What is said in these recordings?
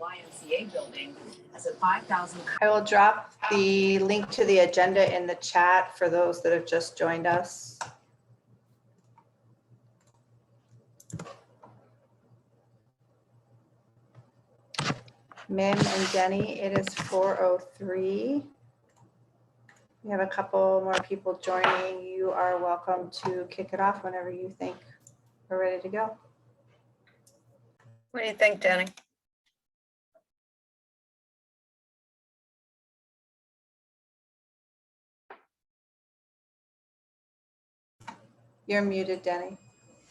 YMCA building as a 5,000. I will drop the link to the agenda in the chat for those that have just joined us. Mim and Denny, it is 4:03. We have a couple more people joining. You are welcome to kick it off whenever you think we're ready to go. What do you think, Denny? You're muted, Denny.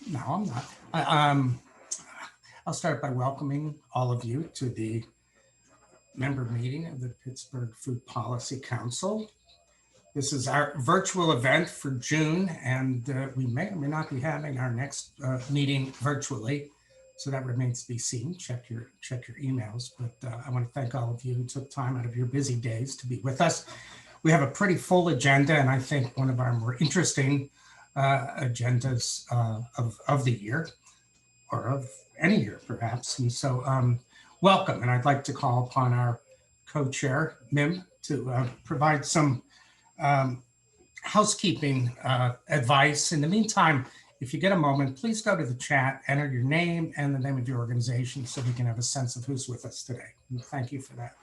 No, I'm not. I'll start by welcoming all of you to the member meeting of the Pittsburgh Food Policy Council. This is our virtual event for June, and we may or may not be having our next meeting virtually, so that remains to be seen. Check your emails, but I want to thank all of you who took time out of your busy days to be with us. We have a pretty full agenda, and I think one of our more interesting agendas of the year, or of any year perhaps. And so welcome, and I'd like to call upon our co-chair, Mim, to provide some housekeeping advice. In the meantime, if you get a moment, please go to the chat, enter your name and the name of your organization so we can have a sense of who's with us today. And thank you for that.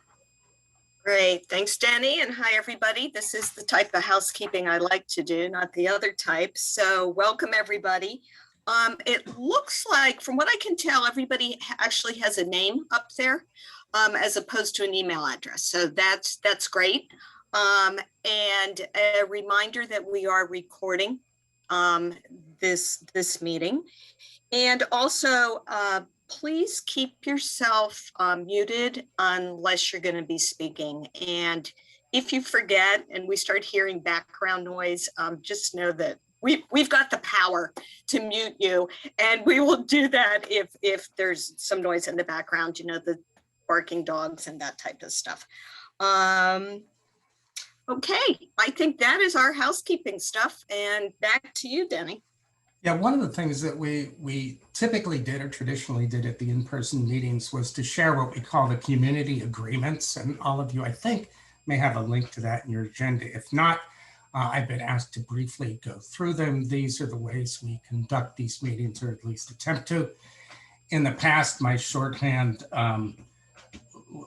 Great. Thanks, Denny. And hi, everybody. This is the type of housekeeping I like to do, not the other type. So welcome, everybody. It looks like, from what I can tell, everybody actually has a name up there as opposed to an email address. So that's great. And a reminder that we are recording this meeting. And also, please keep yourself muted unless you're going to be speaking. And if you forget and we start hearing background noise, just know that we've got the power to mute you, and we will do that if there's some noise in the background, you know, the barking dogs and that type of stuff. Okay, I think that is our housekeeping stuff, and back to you, Denny. Yeah, one of the things that we typically did or traditionally did at the in-person meetings was to share what we call the community agreements. And all of you, I think, may have a link to that in your agenda. If not, I've been asked to briefly go through them. These are the ways we conduct these meetings, or at least attempt to. In the past, my shorthand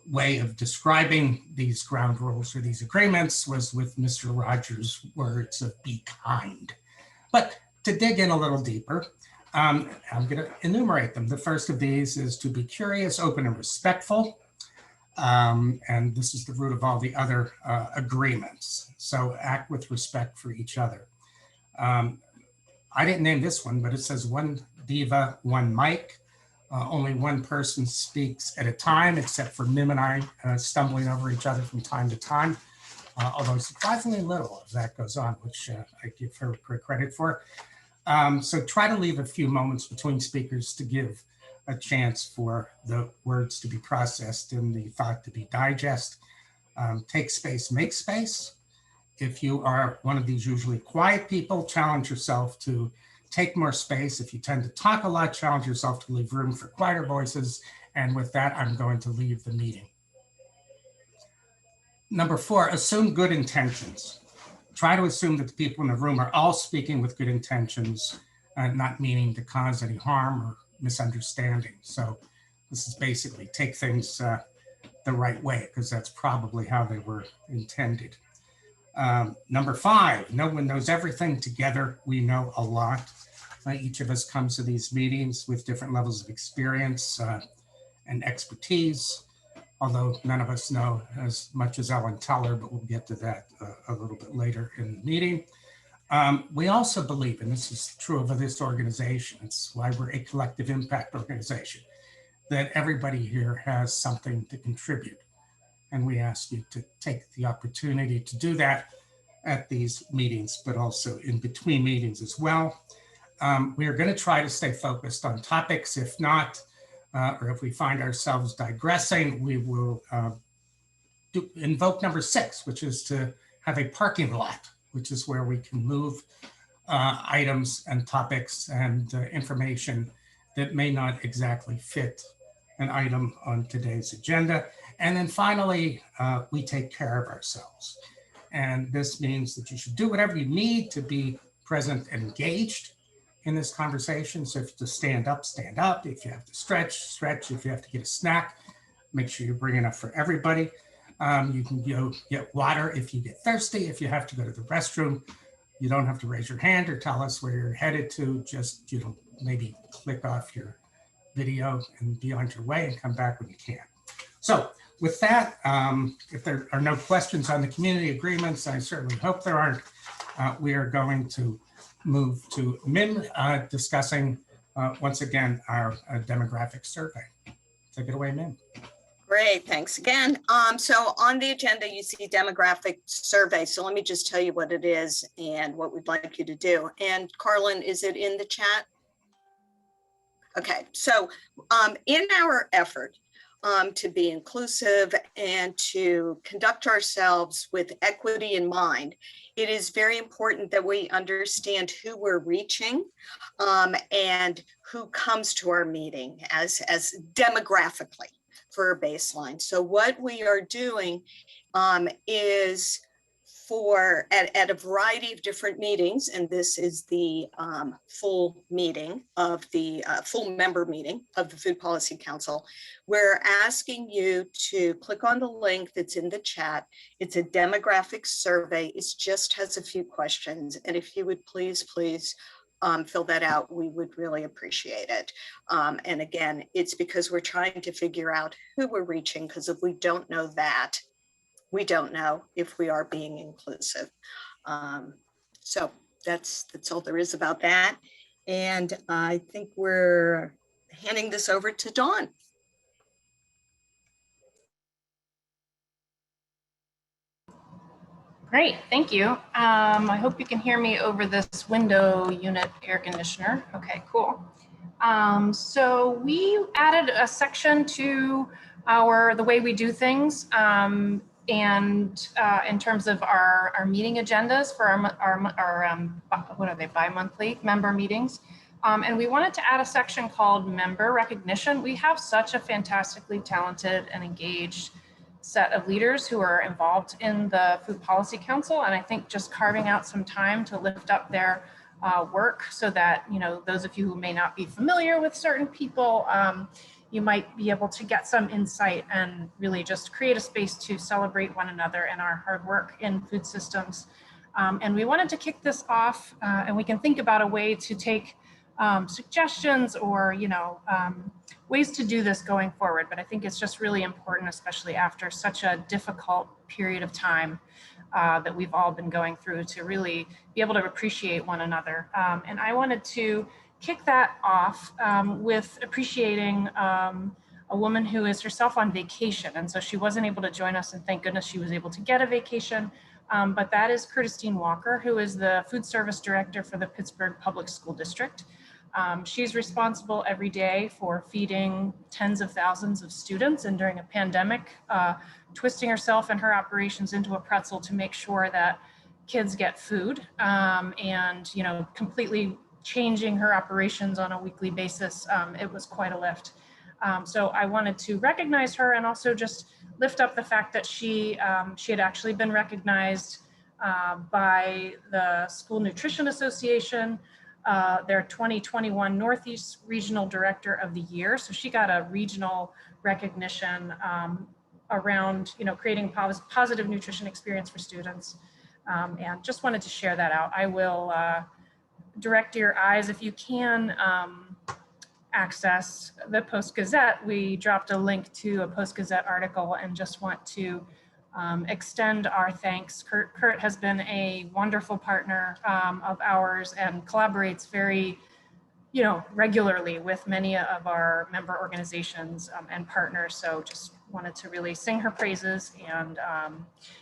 way of describing these ground rules or these agreements was with Mr. Rogers' words of "be kind." But to dig in a little deeper, I'm going to enumerate them. The first of these is to be curious, open, and respectful. And this is the root of all the other agreements. So act with respect for each other. I didn't name this one, but it says one diva, one mic. Only one person speaks at a time, except for Mim and I stumbling over each other from time to time. Although surprisingly little as that goes on, which I give her credit for. So try to leave a few moments between speakers to give a chance for the words to be processed and the thought to be digest. Take space, make space. If you are one of these usually quiet people, challenge yourself to take more space. If you tend to talk a lot, challenge yourself to leave room for quieter voices. And with that, I'm going to leave the meeting. Number 4, assume good intentions. Try to assume that the people in the room are all speaking with good intentions, not meaning to cause any harm or misunderstanding. So this is basically take things the right way, because that's probably how they were intended. Number 5, no one knows everything. Together we know a lot. Each of us comes to these meetings with different levels of experience and expertise, although none of us know as much as Ellen Teller, but we'll get to that a little bit later in the meeting. We also believe, and this is true of this organization, it's why we're a collective impact organization, that everybody here has something to contribute. And we ask you to take the opportunity to do that at these meetings, but also in between meetings as well. We are going to try to stay focused on topics. If not, or if we find ourselves digressing, we will invoke number 6, which is to have a parking lot, which is where we can move items and topics and information that may not exactly fit an item on today's agenda. And then finally, we take care of ourselves. And this means that you should do whatever you need to be present and engaged in this conversation. So if you have to stand up, stand up. If you have to stretch, stretch. If you have to get a snack, make sure you bring enough for everybody. You can go get water if you get thirsty. If you have to go to the restroom, you don't have to raise your hand or tell us where you're headed to. Just, maybe click off your video and be on your way and come back when you can. So with that, if there are no questions on the community agreements, I certainly hope there aren't, we are going to move to Mim discussing once again our demographic survey. Take it away, Mim. Great, thanks again. So on the agenda, you see demographic survey. So let me just tell you what it is and what we'd like you to do. And Carlin, is it in the chat? Okay, so in our effort to be inclusive and to conduct ourselves with equity in mind, it is very important that we understand who we're reaching and who comes to our meeting as demographically for a baseline. So what we are doing is at a variety of different meetings, and this is the full meeting of the full member meeting of the Food Policy Council. We're asking you to click on the link that's in the chat. It's a demographic survey. It just has a few questions. And if you would please fill that out, we would really appreciate it. And again, it's because we're trying to figure out who we're reaching, because if we don't know that, we don't know if we are being inclusive. So that's all there is about that. And I think we're handing this over to Dawn. Great, thank you. I hope you can hear me over this window unit air conditioner. Okay, cool. So we added a section to the way we do things, and in terms of our meeting agendas for our what are they, bi-monthly member meetings. And we wanted to add a section called member recognition. We have such a fantastically talented and engaged set of leaders who are involved in the Food Policy Council. And I think just carving out some time to lift up their work so that, those of you who may not be familiar with certain people, you might be able to get some insight and really just create a space to celebrate one another and our hard work in food systems. And we wanted to kick this off, and we can think about a way to take suggestions or, ways to do this going forward. But I think it's just really important, especially after such a difficult period of time that we've all been going through, to really be able to appreciate one another. And I wanted to kick that off with appreciating a woman who is herself on vacation. And so she wasn't able to join us, and thank goodness she was able to get a vacation. But that is Christine Walker, who is the food service director for the Pittsburgh Public School District. She's responsible every day for feeding tens of thousands of students, and during a pandemic, twisting herself and her operations into a pretzel to make sure that kids get food, and completely changing her operations on a weekly basis. It was quite a lift. So I wanted to recognize her, and also just lift up the fact that she had actually been recognized by the School Nutrition Association, their 2021 Northeast Regional Director of the Year. So she got a regional recognition around creating positive nutrition experience for students, and just wanted to share that out. I will direct your eyes, if you can access the Post-Gazette. We dropped a link to a Post-Gazette article, and just want to extend our thanks. Kurt has been a wonderful partner of ours and collaborates very, regularly with many of our member organizations and partners. So just wanted to really sing her praises and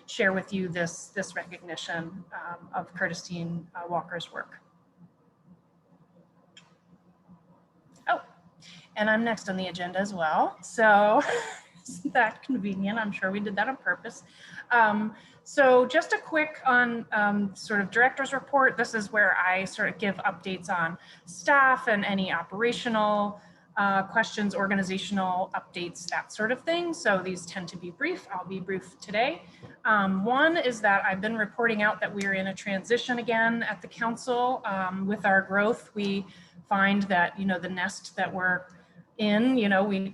share with you this recognition of Christine Walker's work. Oh, and I'm next on the agenda as well. So isn't that convenient? I'm sure we did that on purpose. So just a quick on sort of director's report. This is where I sort of give updates on staff and any operational questions, organizational updates, that sort of thing. So these tend to be brief. I'll be brief today. One is that I've been reporting out that we're in a transition again at the council. With our growth, we find that, the nest that we're in,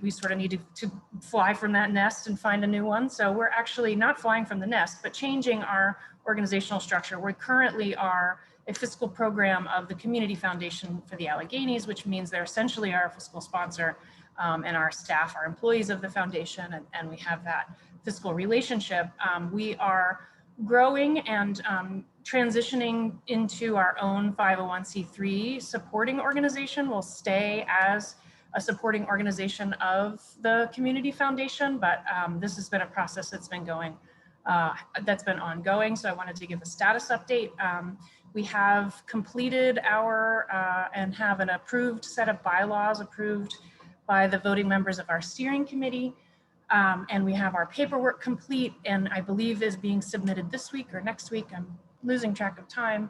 we sort of need to fly from that nest and find a new one. So we're actually not flying from the nest, but changing our organizational structure. We currently are a fiscal program of the Community Foundation for the Alleghenies, which means they're essentially our fiscal sponsor, and our staff are employees of the foundation, and we have that fiscal relationship. We are growing and transitioning into our own 501c3 supporting organization. We'll stay as a supporting organization of the Community Foundation, but this has been a process that's been ongoing. So I wanted to give a status update. We have completed our and have an approved set of bylaws approved by the voting members of our steering committee. And we have our paperwork complete, and I believe is being submitted this week or next week. I'm losing track of time.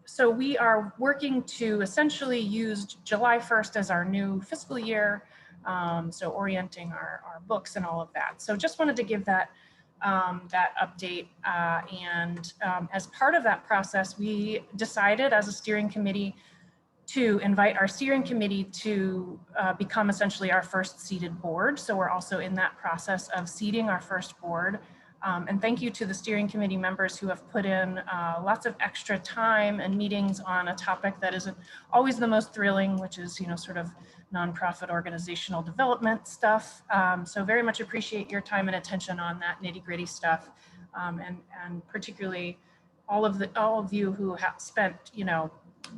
So we are working to essentially use July 1st as our new fiscal year. So orienting our books and all of that. So just wanted to give that update. And as part of that process, we decided as a steering committee to invite our steering committee to become essentially our first seated board. So we're also in that process of seating our first board. And thank you to the steering committee members who have put in lots of extra time and meetings on a topic that isn't always the most thrilling, which is, sort of nonprofit organizational development stuff. So very much appreciate your time and attention on that nitty-gritty stuff. And particularly all of you who have spent,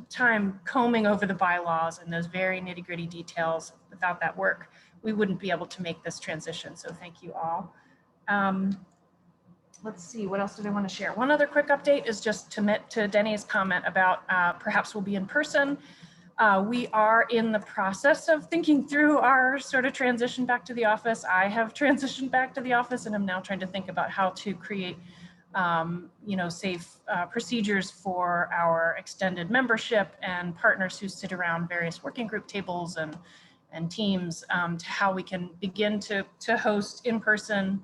time combing over the bylaws and those very nitty-gritty details. Without that work, we wouldn't be able to make this transition. So thank you all. Let's see, what else did I want to share? One other quick update is just to Denny's comment about perhaps we'll be in person. We are in the process of thinking through our sort of transition back to the office. I have transitioned back to the office and I'm now trying to think about how to create safe procedures for our extended membership and partners who sit around various working group tables and teams, to how we can begin to host in-person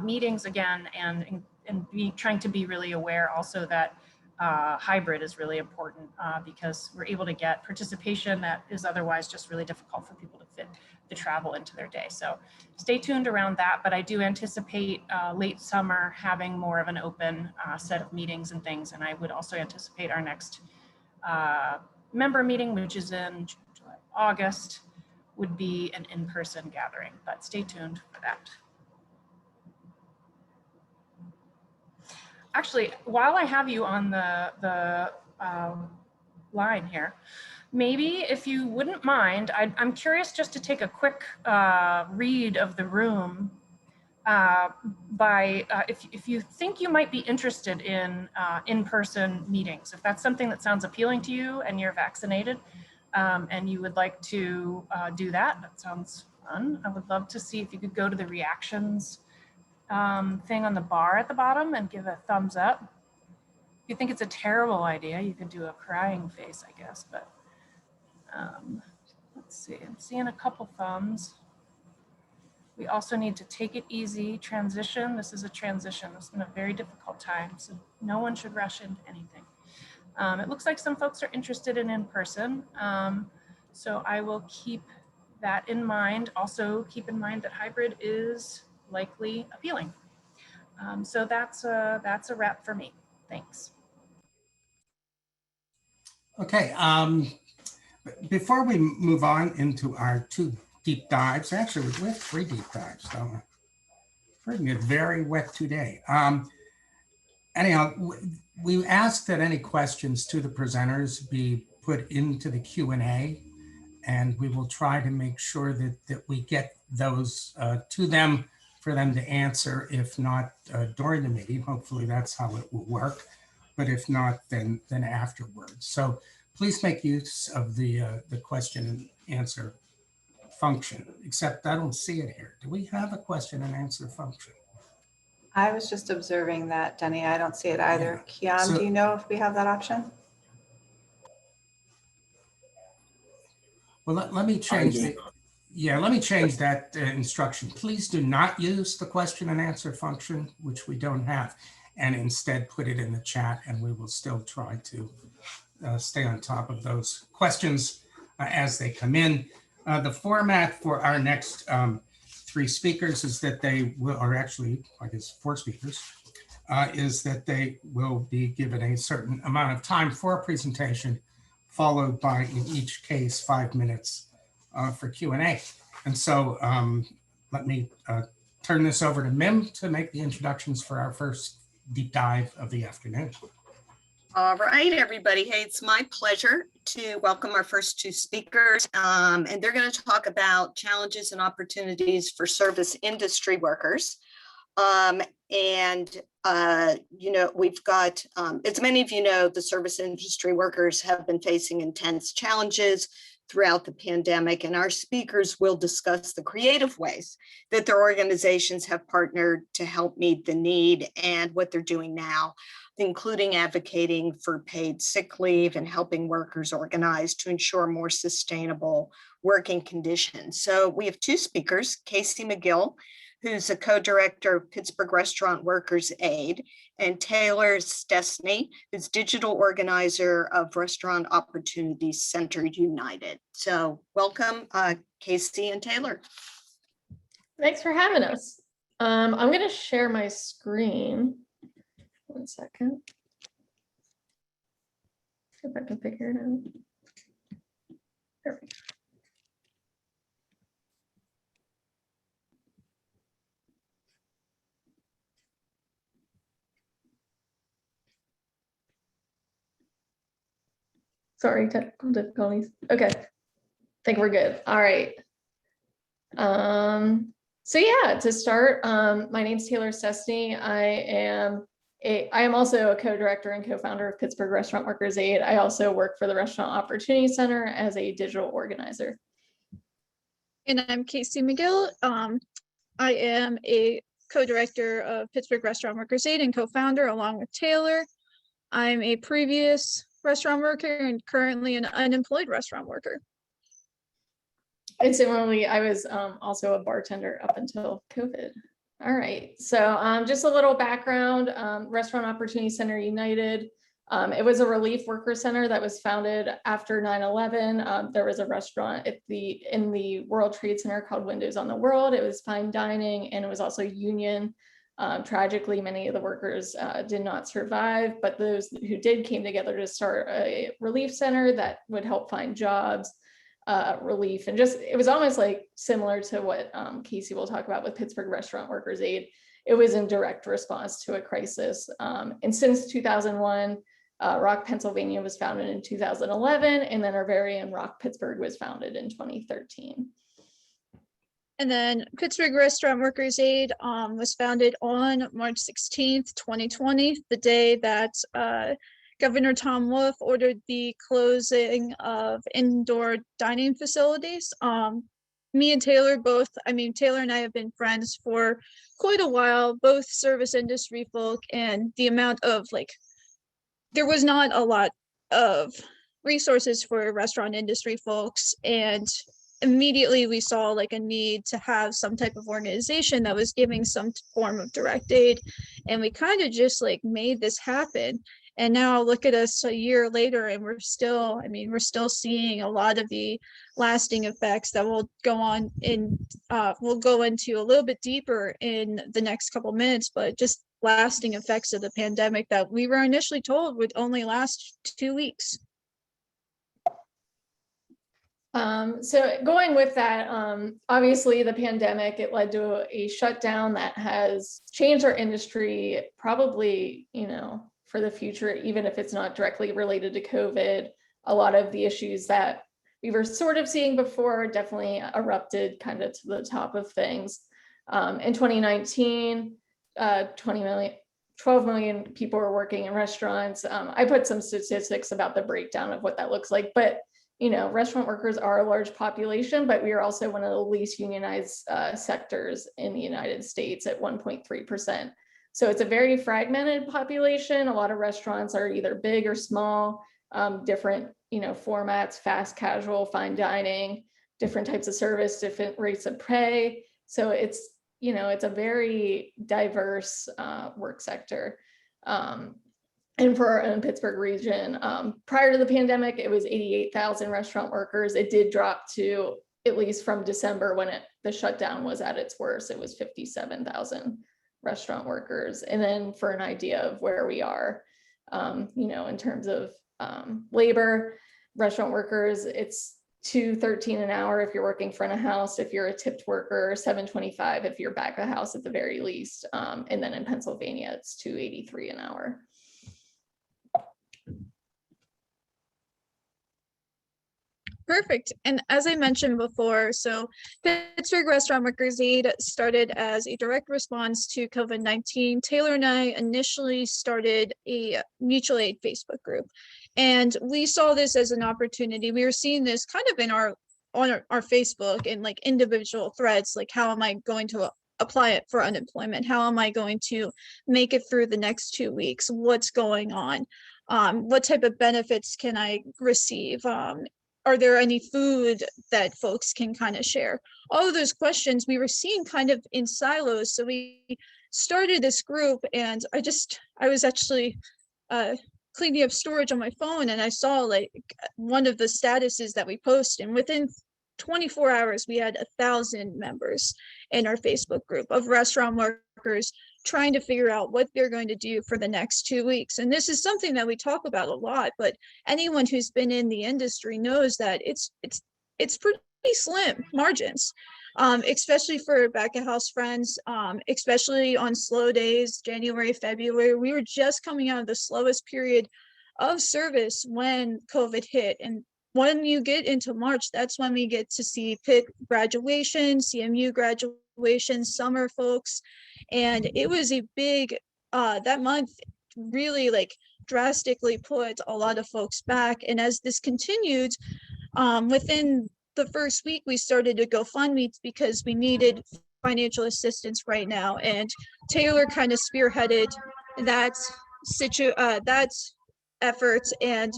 meetings again, and be trying to be really aware also that hybrid is really important because we're able to get participation that is otherwise just really difficult for people to fit the travel into their day. So stay tuned around that, but I do anticipate late summer having more of an open set of meetings and things. And I would also anticipate our next member meeting, which is in August, would be an in-person gathering, but stay tuned for that. Actually, while I have you on the line here, maybe if you wouldn't mind, I'm curious just to take a quick read of the room if you think you might be interested in in-person meetings, if that's something that sounds appealing to you and you're vaccinated and you would like to do that, that sounds fun. I would love to see if you could go to the reactions thing on the bar at the bottom and give a thumbs up. If you think it's a terrible idea, you could do a crying face, I guess, but let's see, I'm seeing a couple thumbs. We also need to take it easy, transition. This is a transition. It's been a very difficult time, so no one should rush into anything. It looks like some folks are interested in person, so I will keep that in mind. Also keep in mind that hybrid is likely appealing. So that's a wrap for me. Thanks. Okay. Before we move on into our two deep dives, actually we have 3 deep dives, don't we? We're going to get very wet today. Anyhow, we ask that any questions to the presenters be put into the Q&A, and we will try to make sure that we get those to them for them to answer. If not during the meeting, hopefully that's how it will work. But if not, then afterwards. So please make use of the question and answer function, except I don't see it here. Do we have a question and answer function? I was just observing that, Denny. I don't see it either. Yeah. Kian, do you know if we have that option? Well, let me change let me change that instruction. Please do not use the question and answer function, which we don't have, and instead put it in the chat, and we will still try to stay on top of those questions as they come in. The format for our next 3 speakers is that they will, or actually, I guess 4 speakers, is that they will be given a certain amount of time for a presentation, followed by, in each case, 5 minutes for Q&A. And so let me turn this over to Mim to make the introductions for our first deep dive of the afternoon. All right, everybody. Hey, it's my pleasure to welcome our first 2 speakers, and they're going to talk about challenges and opportunities for service industry workers. You know, we've got, as many of you know, the service industry workers have been facing intense challenges throughout the pandemic, and our speakers will discuss the creative ways that their organizations have partnered to help meet the need and what they're doing now, including advocating for paid sick leave and helping workers organize to ensure more sustainable working conditions. So we have 2 speakers, Casey McGill, who's a co-director of Pittsburgh Restaurant Workers Aid, and Taylor Stesney, who's digital organizer of Restaurant Opportunities Center United. So welcome, Casey and Taylor. Thanks for having us. I'm going to share my screen. 1 second. See if I can figure it out. Perfect. Sorry, technical difficulties. Okay, I think we're good. All right. So yeah, to start, my name's Taylor Stesney. I am also a co-director and co-founder of Pittsburgh Restaurant Workers Aid. I also work for the Restaurant Opportunity Center as a digital organizer. And I'm Casey McGill. I am a co-director of Pittsburgh Restaurant Workers Aid and co-founder along with Taylor. I'm a previous restaurant worker and currently an unemployed restaurant worker. And similarly, I was also a bartender up until COVID. All right, so just a little background, Restaurant Opportunity Center United. It was a relief worker center that was founded after 9/11. There was a restaurant in the World Trade Center called Windows on the World. It was fine dining, and it was also union. Tragically, many of the workers did not survive, but those who did came together to start a relief center that would help find jobs, relief, and just, it was almost like similar to what Casey will talk about with Pittsburgh Restaurant Workers Aid. It was in direct response to a crisis. And since 2001, Rock, Pennsylvania was founded in 2011, and then our very own Rock, Pittsburgh was founded in 2013. And then Pittsburgh Restaurant Workers Aid was founded on March 16th, 2020, the day that Governor Tom Wolf ordered the closing of indoor dining facilities. Me and Taylor Taylor and I have been friends for quite a while, both service industry folk, and the amount of there was not a lot of resources for restaurant industry folks, and immediately we saw a need to have some type of organization that was giving some form of direct aid, and we kind of just made this happen. And now look at us a year later, and we're still seeing a lot of the lasting effects that we'll go into a little bit deeper in the next couple minutes, but just lasting effects of the pandemic that we were initially told would only last 2 weeks. So going with that, obviously the pandemic, it led to a shutdown that has changed our industry probably, for the future, even if it's not directly related to COVID. A lot of the issues that we were sort of seeing before definitely erupted kind of to the top of things. In 2019, 12 million people were working in restaurants. I put some statistics about the breakdown of what that looks like, but restaurant workers are a large population, but we are also one of the least unionized sectors in the United States at 1.3%. So it's a very fragmented population. A lot of restaurants are either big or small. different, formats, fast casual, fine dining, different types of service, different rates of pay. So it's, it's a very diverse work sector. And for our own Pittsburgh region, prior to the pandemic, it was 88,000 restaurant workers. It did drop to, at least from December when the shutdown was at its worst, it was 57,000 restaurant workers. And then for an idea of where we are, in terms of labor, restaurant workers, it's $2.13 an hour if you're working front of house. If you're a tipped worker, $7.25 if you're back of house at the very least. And then in Pennsylvania, it's $2.83 an hour. Perfect. And as I mentioned before, so Pittsburgh Restaurant Workers Aid started as a direct response to COVID-19. Taylor and I initially started a mutual aid Facebook group, and we saw this as an opportunity. We were seeing this kind of in on our Facebook and like individual threads, like how am I going to apply it for unemployment? How am I going to make it through the next 2 weeks? What's going on? What type of benefits can I receive? Are there any food that folks can kind of share? All of those questions we were seeing kind of in silos. So we started this group, and I was actually cleaning up storage on my phone, and I saw like one of the statuses that we post, and within 24 hours, we had 1,000 members in our Facebook group of restaurant workers trying to figure out what they're going to do for the next 2 weeks. And this is something that we talk about a lot, but anyone who's been in the industry knows that it's pretty slim margins, especially for back of house friends, especially on slow days, January, February. We were just coming out of the slowest period of service when COVID hit. And when you get into March, that's when we get to see Pitt graduation, CMU graduation, summer folks. And it was a big, that month really like drastically put a lot of folks back. And as this continued, within the first week, we started a GoFundMe because we needed financial assistance right now. And Taylor kind of spearheaded that efforts and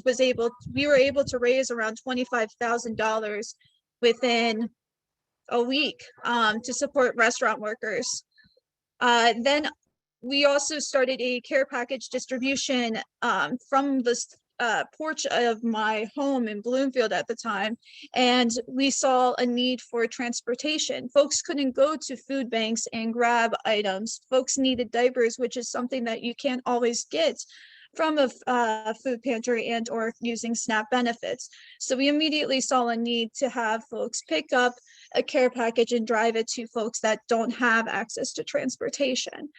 we were able to raise around $25,000 within a week to support restaurant workers. Then we also started a care package distribution from the porch of my home in Bloomfield at the time, and we saw a need for transportation. Folks couldn't go to food banks and grab items. Folks needed diapers, which is something that you can't always get from a food pantry and or using SNAP benefits. So we immediately saw a need to have folks pick up a care package and drive it to folks that don't have access to transportation.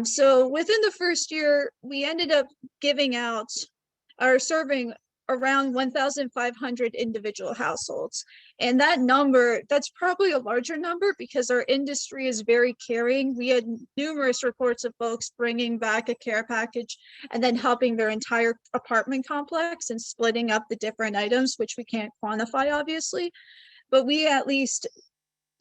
So within the first year, we ended up giving out or serving around 1,500 individual households. And that number, that's probably a larger number because our industry is very caring. We had numerous reports of folks bringing back a care package and then helping their entire apartment complex and splitting up the different items, which we can't quantify, obviously. But we at least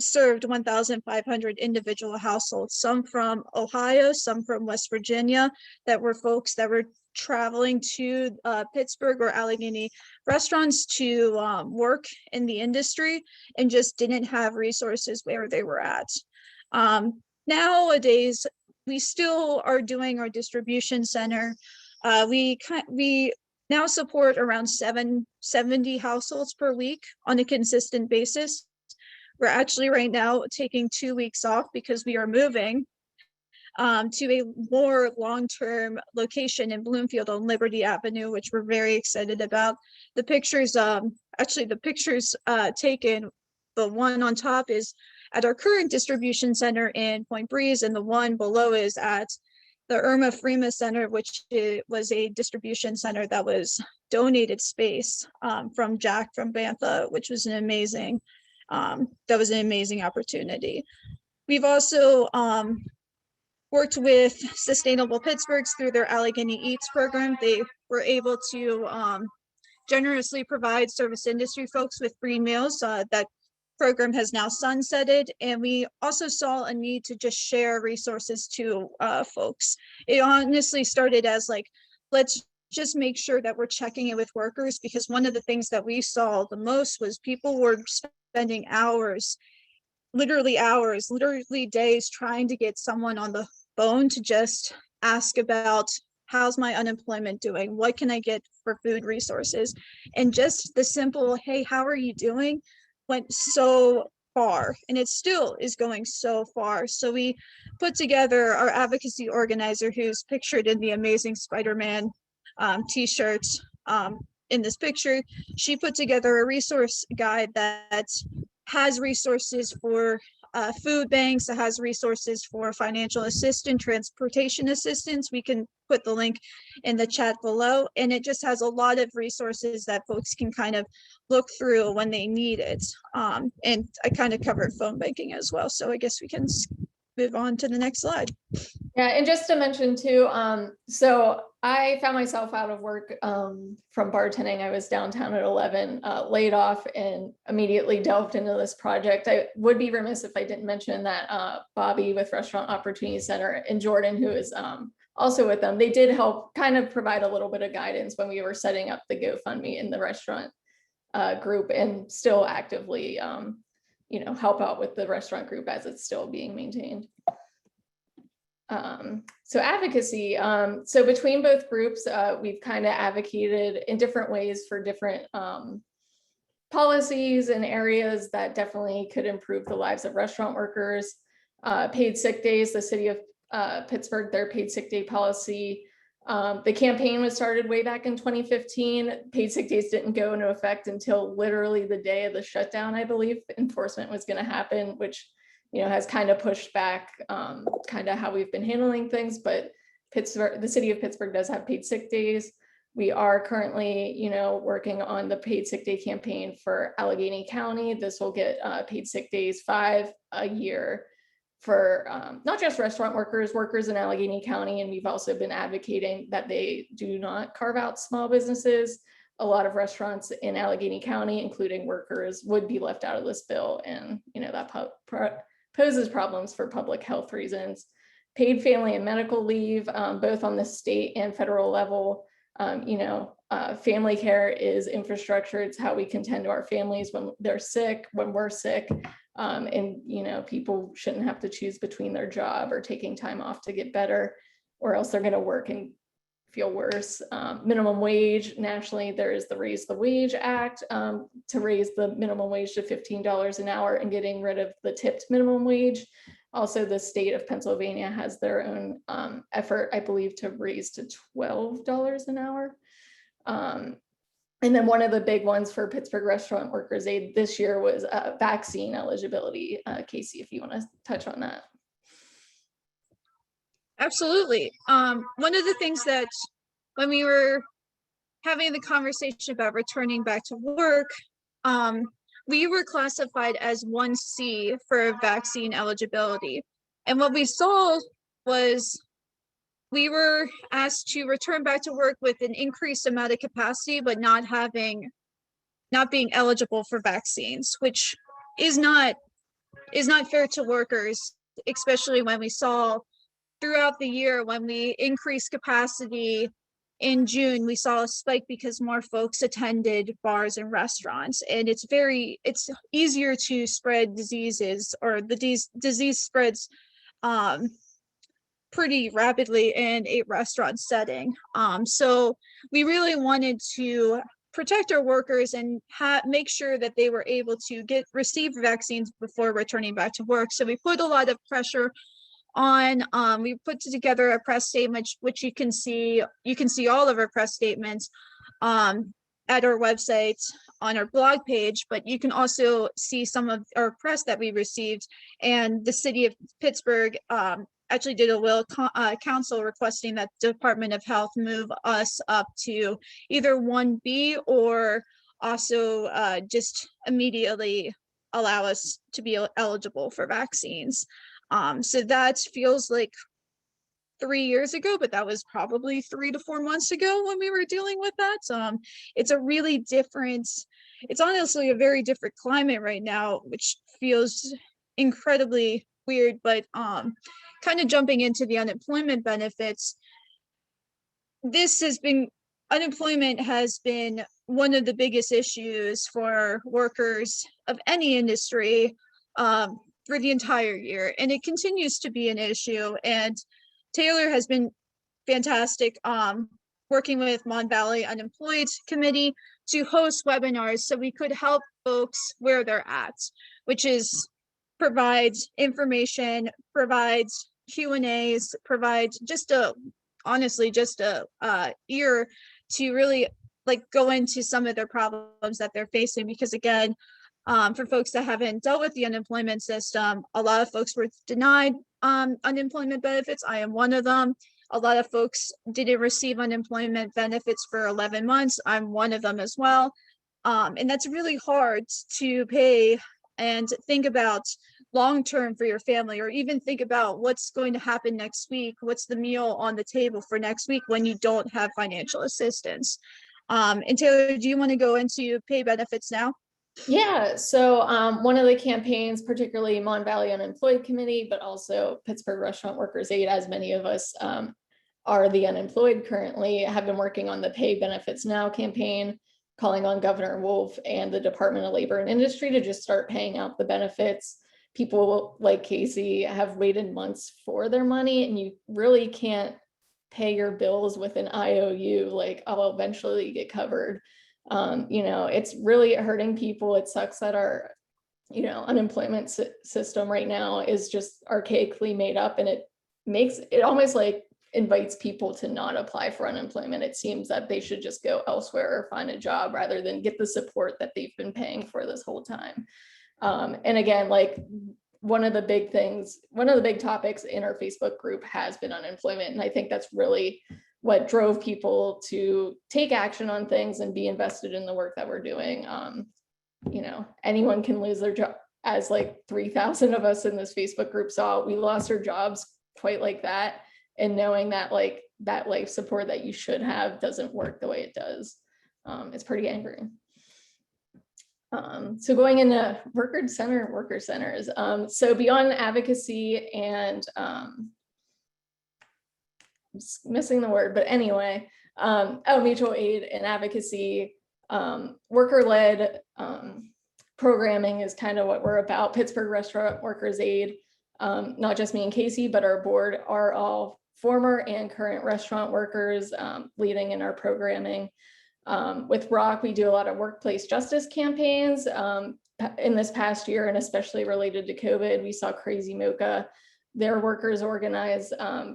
served 1,500 individual households, some from Ohio, some from West Virginia, that were folks that were traveling to Pittsburgh or Allegheny restaurants to work in the industry and just didn't have resources where they were at. Nowadays, we still are doing our distribution center. We now support around 70 households per week on a consistent basis. We're actually right now taking 2 weeks off because we are moving to a more long-term location in Bloomfield on Liberty Avenue, which we're very excited about. The pictures, actually the pictures taken, the one on top is at our current distribution center in Point Breeze, and the one below is at the Irma Freema Center, which was a distribution center that was donated space from Jack from Bantha, which was an amazing, opportunity. We've also worked with Sustainable Pittsburghs through their Allegheny Eats program. They were able to generously provide service industry folks with free meals. That program has now sunsetted, and we also saw a need to just share resources to folks. It honestly started as like, let's just make sure that we're checking it with workers, because one of the things that we saw the most was people were spending hours, literally days trying to get someone on the phone to just ask about how's my unemployment doing? What can I get for food resources? And just the simple, hey, how are you doing? Went so far, and it still is going so far. So we put together our advocacy organizer, who's pictured in the Amazing Spider-Man t-shirt in this picture. She put together a resource guide that has resources for food banks, that has resources for financial assistance, transportation assistance. We can put the link in the chat below, and it just has a lot of resources that folks can kind of look through when they need it. And I kind of covered phone banking as well, so I guess we can move on to the next slide. Yeah, and just to mention too, so I found myself out of work from bartending. I was downtown at 11, laid off, and immediately delved into this project. I would be remiss if I didn't mention that Bobby with Restaurant Opportunity Center and Jordan, who is also with them, they did help kind of provide a little bit of guidance when we were setting up the GoFundMe in the restaurant group, and still actively, help out with the restaurant group as it's still being maintained. So advocacy, so between both groups, we've kind of advocated in different ways for different policies and areas that definitely could improve the lives of restaurant workers. Paid sick days, the city of Pittsburgh, their paid sick day policy. The campaign was started way back in 2015. Paid sick days didn't go into effect until literally the day of the shutdown, I believe. Enforcement was going to happen, which has kind of pushed back kind of how we've been handling things. But Pittsburgh, the city of Pittsburgh does have paid sick days. We are currently, working on the paid sick day campaign for Allegheny County. This will get paid sick days 5 a year for not just restaurant workers in Allegheny County. And we've also been advocating that they do not carve out small businesses. A lot of restaurants in Allegheny County, including workers, would be left out of this bill. And, that poses problems for public health reasons. Paid family and medical leave, both on the state and federal level. Family care is infrastructure. It's how we can tend to our families when they're sick, when we're sick. And people shouldn't have to choose between their job or taking time off to get better, or else they're going to work and feel worse. Minimum wage, nationally, there is the Raise the Wage Act to raise the minimum wage to $15 an hour and getting rid of the tipped minimum wage. Also, the state of Pennsylvania has their own effort, I believe, to raise to $12 an hour. And then one of the big ones for Pittsburgh Restaurant Workers Aid this year was vaccine eligibility. Casey, if you want to touch on that. Absolutely. One of the things that when we were having the conversation about returning back to work, we were classified as 1C for vaccine eligibility. And what we saw was we were asked to return back to work with an increased amount of capacity, but not being eligible for vaccines, which is not fair to workers, especially when we saw throughout the year, when we increased capacity in June, we saw a spike because more folks attended bars and restaurants. And it's easier to spread diseases, or the disease spreads pretty rapidly in a restaurant setting. So we really wanted to protect our workers and make sure that they were able to receive vaccines before returning back to work. So we put a lot of pressure on, we put together a press statement, which you can see all of our press statements at our website on our blog page, but you can also see some of our press that we received. And the city of Pittsburgh actually did a will council requesting that Department of Health move us up to either 1B or also just immediately allow us to be eligible for vaccines. So that feels like 3 years ago, but that was probably 3 to 4 months ago when we were dealing with that. It's honestly a very different climate right now, which feels incredibly weird, but kind of jumping into the unemployment benefits, this has been unemployment has been one of the biggest issues for workers of any industry for the entire year, and it continues to be an issue. And Taylor has been fantastic working with Mon Valley Unemployed Committee to host webinars so we could help folks where they're at, which is provide information, provide Q&As, provide just a, honestly, just a ear to really like go into some of their problems that they're facing. Because again, for folks that haven't dealt with the unemployment system, a lot of folks were denied unemployment benefits. I am one of them. A lot of folks didn't receive unemployment benefits for 11 months. I'm one of them as well. And that's really hard to pay and think about long-term for your family, or even think about what's going to happen next week. What's the meal on the table for next week when you don't have financial assistance? And Taylor, do you want to go into pay benefits now? Yeah, so one of the campaigns, particularly Mon Valley Unemployed Committee, but also Pittsburgh Restaurant Workers Aid, as many of us are the unemployed currently, have been working on the Pay Benefits Now campaign, calling on Governor Wolf and the Department of Labor and Industry to just start paying out the benefits. People like Casey have waited months for their money, and you really can't pay your bills with an IOU, like I'll eventually get covered. You know, it's really hurting people. It sucks that our, you know, unemployment system right now is just archaically made up, and it makes it almost like invites people to not apply for unemployment. It seems that they should just go elsewhere or find a job rather than get the support that they've been paying for this whole time. And again, like one of the big topics in our Facebook group has been unemployment. And I think that's really what drove people to take action on things and be invested in the work that we're doing. You know, anyone can lose their job, as like 3,000 of us in this Facebook group saw. We lost our jobs quite like that. And knowing that like that life support that you should have doesn't work the way it does, it's pretty angering. So going into worker centers. So beyond advocacy and missing the word, but anyway, mutual aid and advocacy, worker-led programming is kind of what we're about. Pittsburgh Restaurant Workers Aid, not just me and Casey, but our board are all former and current restaurant workers leading in our programming. With ROC, we do a lot of workplace justice campaigns. In this past year, and especially related to COVID, we saw Crazy Mocha, their workers organize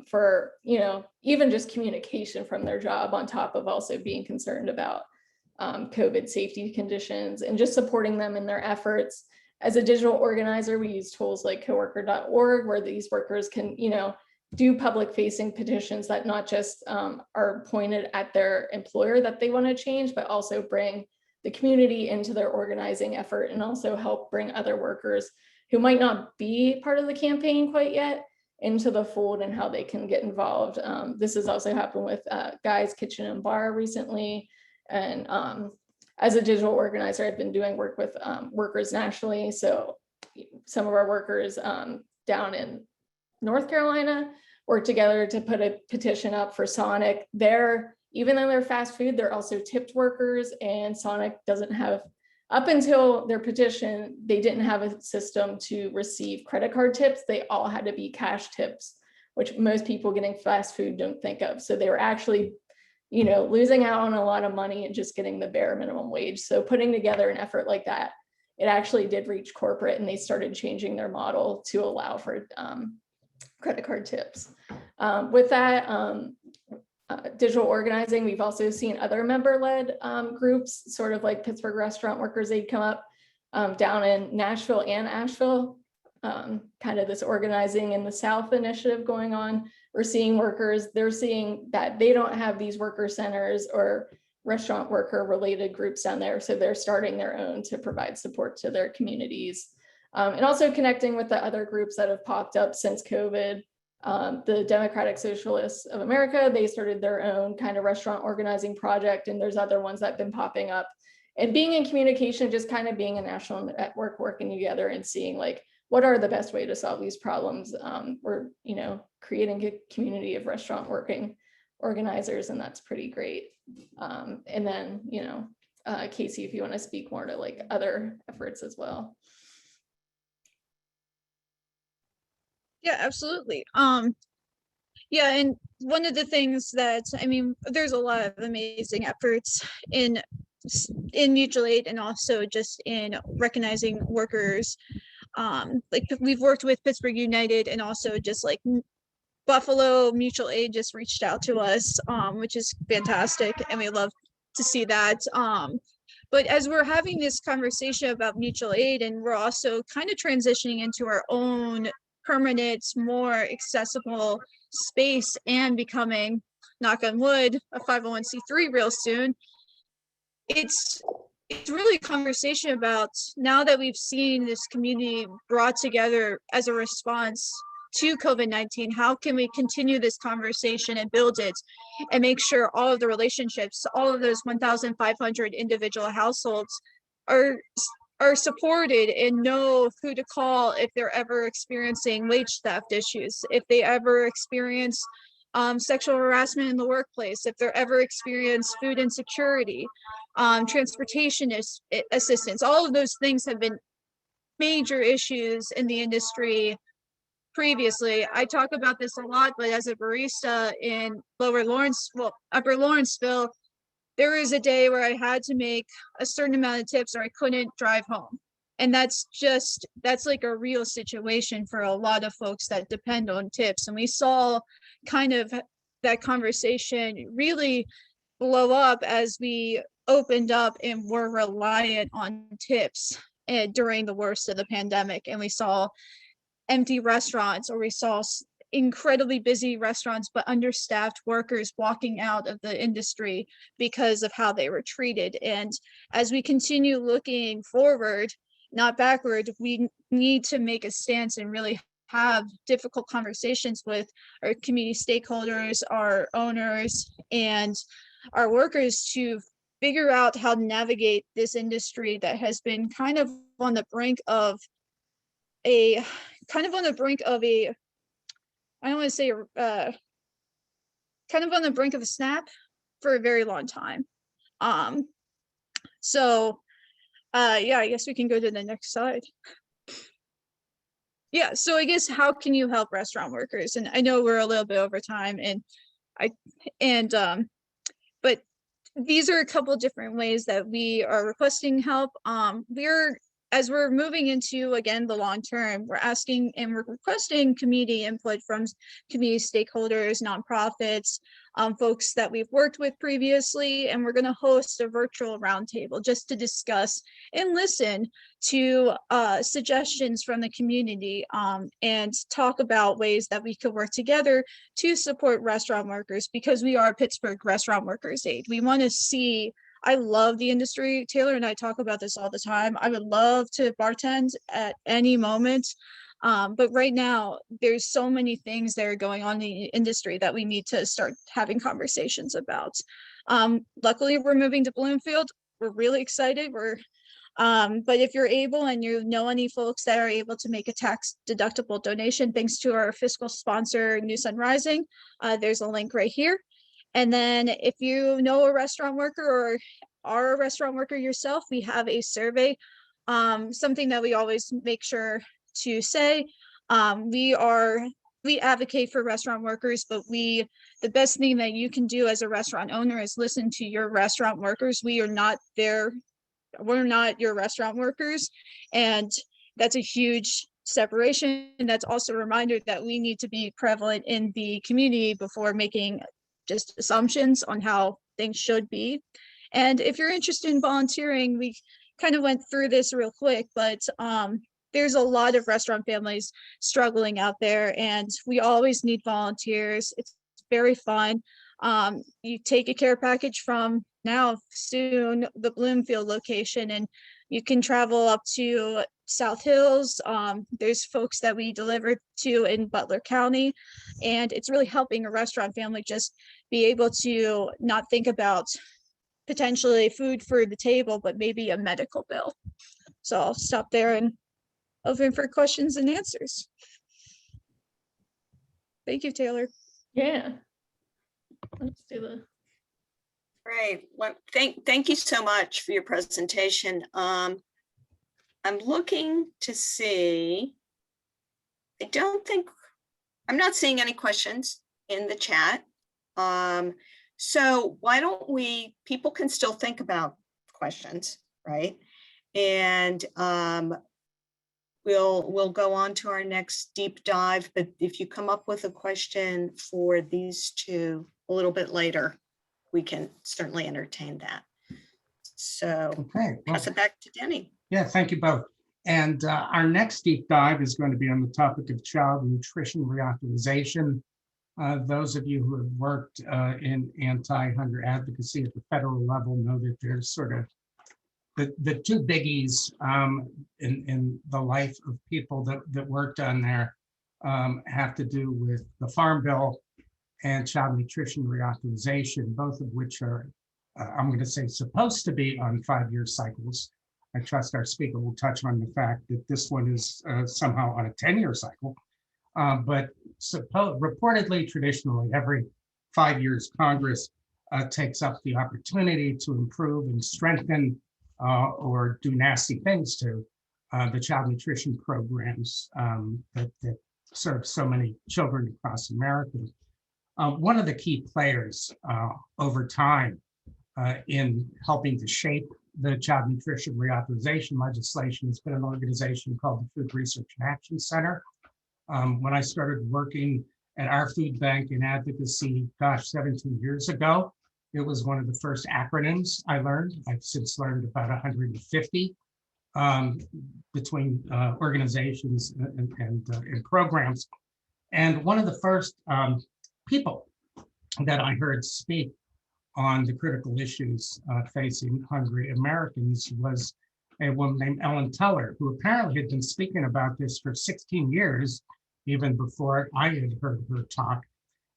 for, you know, even just communication from their job, on top of also being concerned about COVID safety conditions and just supporting them in their efforts. As a digital organizer, we use tools like coworker.org, where these workers can, you know, do public facing petitions that not just are pointed at their employer that they want to change, but also bring the community into their organizing effort, and also help bring other workers who might not be part of the campaign quite yet into the fold and how they can get involved. This has also happened with Guy's Kitchen and Bar recently. And as a digital organizer, I've been doing work with workers nationally. So some of our workers down in North Carolina work together to put a petition up for Sonic. Even though they're fast food, they're also tipped workers, and Sonic doesn't have, up until their petition, they didn't have a system to receive credit card tips. They all had to be cash tips, which most people getting fast food don't think of. So they were actually, you know, losing out on a lot of money and just getting the bare minimum wage. So putting together an effort like that, it actually did reach corporate, and they started changing their model to allow for credit card tips. With that, digital organizing, we've also seen other member-led groups, sort of like Pittsburgh Restaurant Workers Aid, come up down in Nashville and Asheville. Kind of this organizing in the South initiative going on. We're seeing workers, they're seeing that they don't have these worker centers or restaurant worker related groups down there. So they're starting their own to provide support to their communities. And also connecting with the other groups that have popped up since COVID. The Democratic Socialists of America, they started their own kind of restaurant organizing project, and there's other ones that have been popping up. And being in communication, just kind of being a national network, working together and seeing like, what are the best way to solve these problems? We're, you know, creating a community of restaurant organizers, and that's pretty great. And then, you know, Casey, if you want to speak more to like other efforts as well. Yeah, absolutely. Yeah, and one of the things that, I mean, there's a lot of amazing efforts in mutual aid and also just in recognizing workers. Like we've worked with Pittsburgh United, and also just like Buffalo Mutual Aid just reached out to us, which is fantastic, and we love to see that. But as we're having this conversation about mutual aid, and we're also kind of transitioning into our own permanent, more accessible space and becoming, knock on wood, a 501c3 real soon, it's really a conversation about, now that we've seen this community brought together as a response to COVID-19, how can we continue this conversation and build it and make sure all of the relationships, all of those 1,500 individual households are supported and know who to call if they're ever experiencing wage theft issues, if they ever experience sexual harassment in the workplace, if they're ever experience food insecurity, transportation assistance. All of those things have been major issues in the industry previously. I talk about this a lot, but as a barista in Upper Lawrenceville, there was a day where I had to make a certain amount of tips or I couldn't drive home. And that's like a real situation for a lot of folks that depend on tips. And we saw kind of that conversation really blow up as we opened up and were reliant on tips during the worst of the pandemic. And we saw empty restaurants, or we saw incredibly busy restaurants but understaffed workers walking out of the industry because of how they were treated. And as we continue looking forward, not backward, we need to make a stance and really have difficult conversations with our community stakeholders, our owners, and our workers to figure out how to navigate this industry that has been kind of on the brink of a I don't want to say kind of on the brink of a snap for a very long time. Yeah, I guess we can go to the next slide. Yeah, so I guess how can you help restaurant workers? And I know we're a little bit over time, but these are a couple different ways that we are requesting help. As we're moving into, again, the long term, we're asking and we're requesting community input from community stakeholders, nonprofits, folks that we've worked with previously, and we're going to host a virtual roundtable just to discuss and listen to suggestions from the community, and talk about ways that we could work together to support restaurant workers, because we are Pittsburgh Restaurant Workers Aid. We want to see, I love the industry. Taylor and I talk about this all the time. I would love to bartend at any moment. But right now, there's so many things that are going on in the industry that we need to start having conversations about. Luckily, we're moving to Bloomfield. We're really excited. But if you're able and you know any folks that are able to make a tax deductible donation, thanks to our fiscal sponsor, New Sun Rising, there's a link right here. And then if you know a restaurant worker or are a restaurant worker yourself, we have a survey, something that we always make sure to say. We advocate for restaurant workers, but the best thing that you can do as a restaurant owner is listen to your restaurant workers. We're not your restaurant workers. And that's a huge separation. And that's also a reminder that we need to be prevalent in the community before making just assumptions on how things should be. And if you're interested in volunteering, we kind of went through this real quick, but there's a lot of restaurant families struggling out there, and we always need volunteers. It's very fun. You take a care package from now soon the Bloomfield location, and you can travel up to South Hills. There's folks that we deliver to in Butler County, and it's really helping a restaurant family just be able to not think about potentially food for the table, but maybe a medical bill. So I'll stop there and open for questions and answers. Thank you, Taylor. Yeah. Let's do the. Great. Well, thank you so much for your presentation. I'm looking to see. I'm not seeing any questions in the chat. So why don't people can still think about questions, right? And we'll go on to our next deep dive, but if you come up with a question for these two a little bit later, we can certainly entertain that. So Okay. Well, pass it back to Denny. yeah, thank you both. And our next deep dive is going to be on the topic of child nutrition reauthorization. Those of you who have worked in anti-hunger advocacy at the federal level know that there's sort of the two biggies in the life of people that worked on there have to do with the Farm Bill and child nutrition reauthorization, both of which are, I'm going to say, supposed to be on 5-year cycles. I trust our speaker will touch on the fact that this one is somehow on a 10-year cycle. But reportedly, traditionally, every 5 years, Congress takes up the opportunity to improve and strengthen or do nasty things to the child nutrition programs that serve so many children across America. One of the key players over time in helping to shape the child nutrition reauthorization legislation has been an organization called the Food Research and Action Center. When I started working at our food bank in advocacy, 17 years ago, it was one of the first acronyms I learned. I've since learned about 150 between organizations and programs. And one of the first people that I heard speak on the critical issues facing hungry Americans was a woman named Ellen Teller, who apparently had been speaking about this for 16 years, even before I had heard her talk.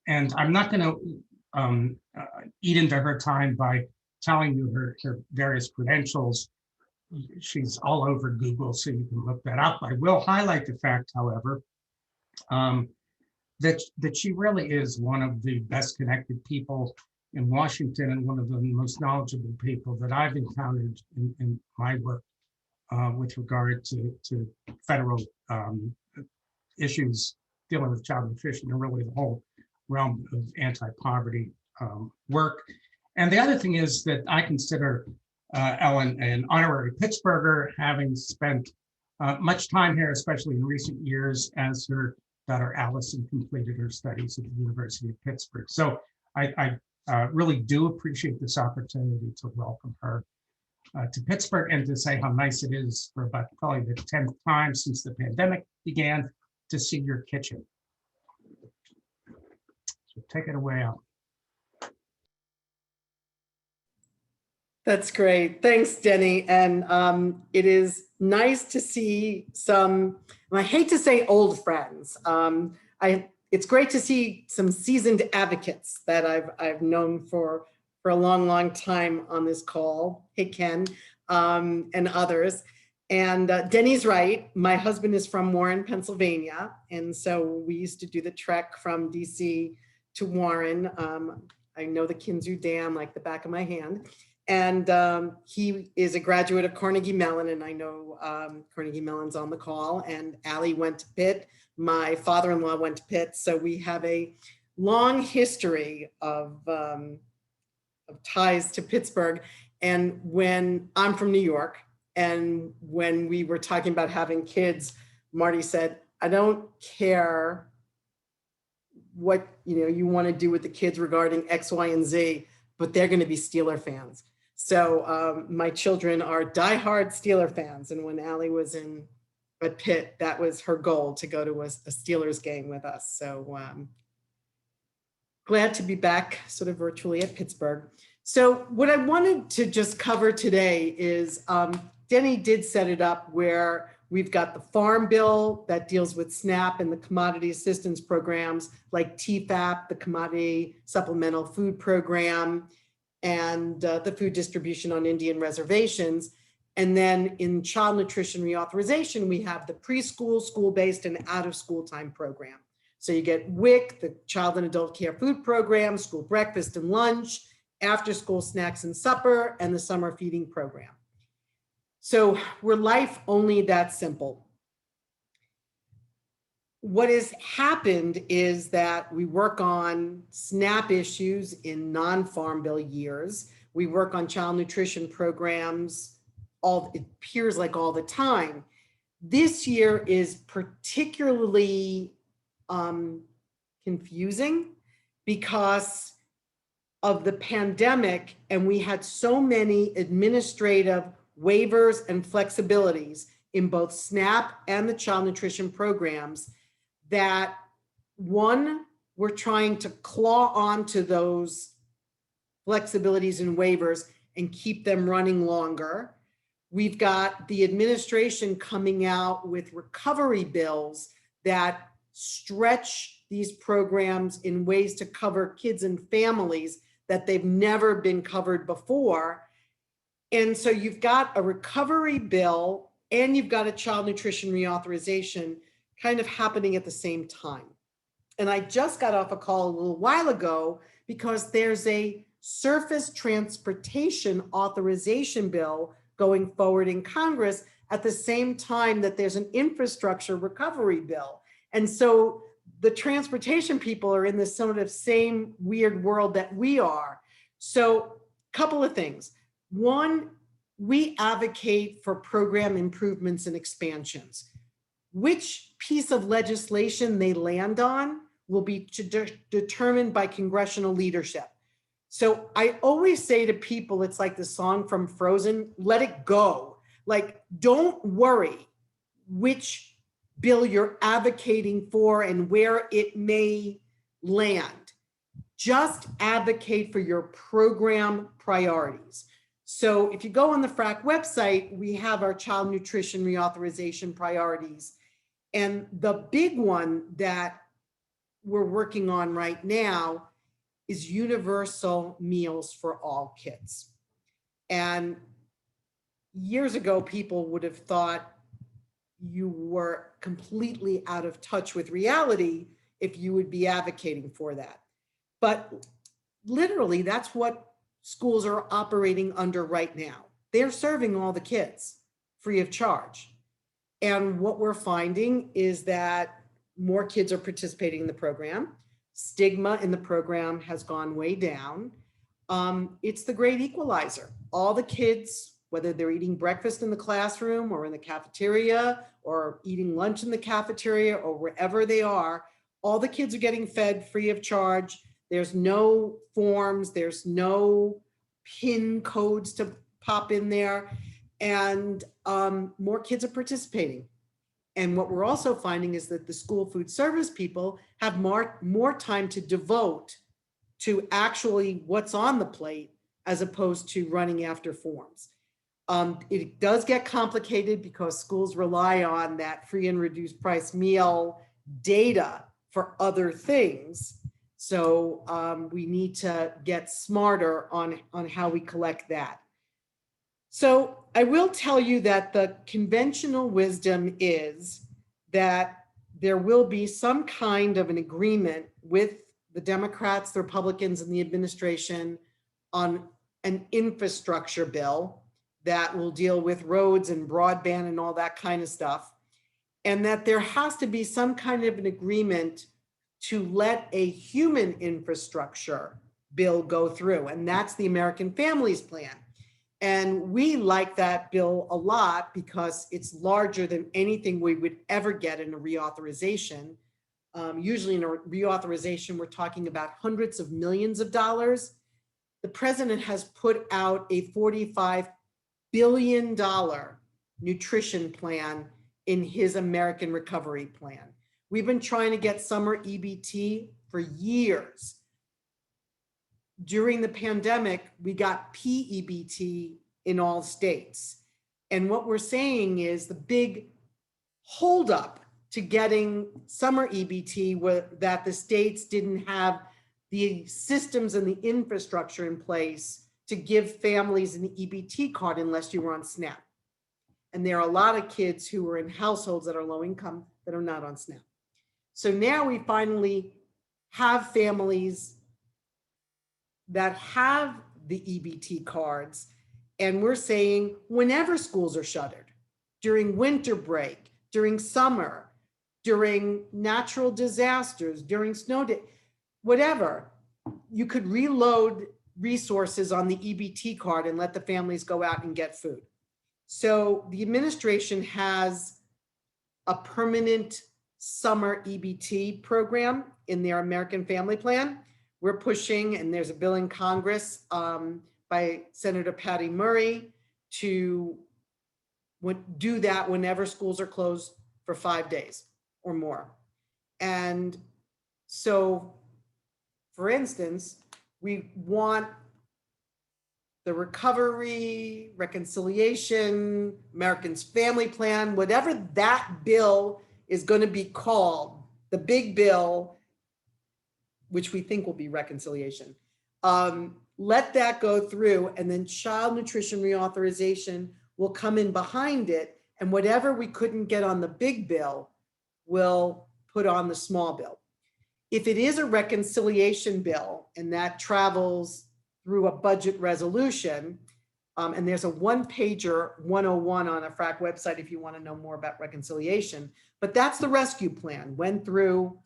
And I'm not going to eat into her time by telling you her various credentials. She's all over Google, so you can look that up. I will highlight the fact, however, that she really is one of the best connected people in Washington and one of the most knowledgeable people that I've encountered in my work with regard to federal issues dealing with child nutrition and really the whole realm of anti-poverty work. And the other thing is that I consider Ellen an honorary Pittsburgher, having spent much time here, especially in recent years, as her daughter Allison completed her studies at the University of Pittsburgh. So I really do appreciate this opportunity to welcome her to Pittsburgh and to say how nice it is for about probably the 10th time since the pandemic began to see your kitchen. So take it away, Ellen. That's great. Thanks, Denny. And it is nice to see some, I hate to say old friends. It's great to see some seasoned advocates that I've known for a long, long time on this call. Hey, Ken, and others. And Denny's right. My husband is from Warren, Pennsylvania. And so we used to do the trek from DC to Warren. I know the Kinzu Dam like the back of my hand. And he is a graduate of Carnegie Mellon, and I know Carnegie Mellon's on the call, and Allie went to Pitt. My father-in-law went to Pitt, so we have a long history of ties to Pittsburgh. And when I'm from New York, and when we were talking about having kids, Marty said, I don't care what you want to do with the kids regarding X, Y, and Z, but they're going to be Steeler fans. So my children are diehard Steeler fans. And when Allie was at Pitt, that was her goal, to go to a Steelers game with us. So glad to be back sort of virtually at Pittsburgh. So what I wanted to just cover today is Denny did set it up where we've got the Farm Bill that deals with SNAP and the commodity assistance programs like TFAP, the Commodity Supplemental Food Program, and the food distribution on Indian reservations. And then in child nutrition reauthorization, we have the preschool, school-based, and out-of-school time program. So you get WIC, the Child and Adult Care Food Program, school breakfast and lunch, after school snacks and supper, and the summer feeding program. So we're life only that simple. What has happened is that we work on SNAP issues in non-Farm Bill years. We work on child nutrition programs, it appears like all the time. This year is particularly confusing because of the pandemic, and we had so many administrative waivers and flexibilities in both SNAP and the child nutrition programs that, one, we're trying to claw onto those flexibilities and waivers and keep them running longer. We've got the administration coming out with recovery bills that stretch these programs in ways to cover kids and families that they've never been covered before. And so you've got a recovery bill and you've got a child nutrition reauthorization kind of happening at the same time. And I just got off a call a little while ago because there's a surface transportation authorization bill going forward in Congress at the same time that there's an infrastructure recovery bill. And so the transportation people are in this sort of same weird world that we are. So a couple of things. One, we advocate for program improvements and expansions. Which piece of legislation they land on will be determined by congressional leadership. So I always say to people, it's like the song from Frozen, let it go. Like, don't worry which bill you're advocating for and where it may land. Just advocate for your program priorities. So if you go on the FRAC website, we have our child nutrition reauthorization priorities. And the big one that we're working on right now is universal meals for all kids. And years ago, people would have thought you were completely out of touch with reality if you would be advocating for that. But literally, that's what schools are operating under right now. They're serving all the kids free of charge. And what we're finding is that more kids are participating in the program. Stigma in the program has gone way down. It's the great equalizer. All the kids, whether they're eating breakfast in the classroom or in the cafeteria or eating lunch in the cafeteria or wherever they are, all the kids are getting fed free of charge. There's no forms, there's no PIN codes to pop in there, and more kids are participating. And what we're also finding is that the school food service people have more time to devote to actually what's on the plate as opposed to running after forms. It does get complicated because schools rely on that free and reduced price meal data for other things. So we need to get smarter on how we collect that. So I will tell you that the conventional wisdom is that there will be some kind of an agreement with the Democrats, the Republicans, and the administration on an infrastructure bill that will deal with roads and broadband and all that kind of stuff. And that there has to be some kind of an agreement to let a human infrastructure bill go through. And that's the American Families Plan. And we like that bill a lot because it's larger than anything we would ever get in a reauthorization. Usually in a reauthorization, we're talking about hundreds of millions of dollars. The president has put out a $45 billion nutrition plan in his American Recovery Plan. We've been trying to get summer EBT for years. During the pandemic, we got PEBT in all states. And what we're saying is the big holdup to getting summer EBT was that the states didn't have the systems and the infrastructure in place to give families an EBT card unless you were on SNAP. And there are a lot of kids who are in households that are low income that are not on SNAP. So now we finally have families that have the EBT cards, and we're saying whenever schools are shuttered, during winter break, during summer, during natural disasters, during snow day, whatever, you could reload resources on the EBT card and let the families go out and get food. So the administration has a permanent summer EBT program in their American Family Plan. We're pushing, and there's a bill in Congress by Senator Patty Murray to do that whenever schools are closed for 5 days or more. And so, for instance, we want the recovery, reconciliation, Americans Family Plan, whatever that bill is going to be called, the big bill, which we think will be reconciliation. Let that go through, and then child nutrition reauthorization will come in behind it, and whatever we couldn't get on the big bill, we'll put on the small bill. If it is a reconciliation bill and that travels through a budget resolution, and there's a one-pager 101 on a FRAC website if you want to know more about reconciliation, but that's the rescue plan, went through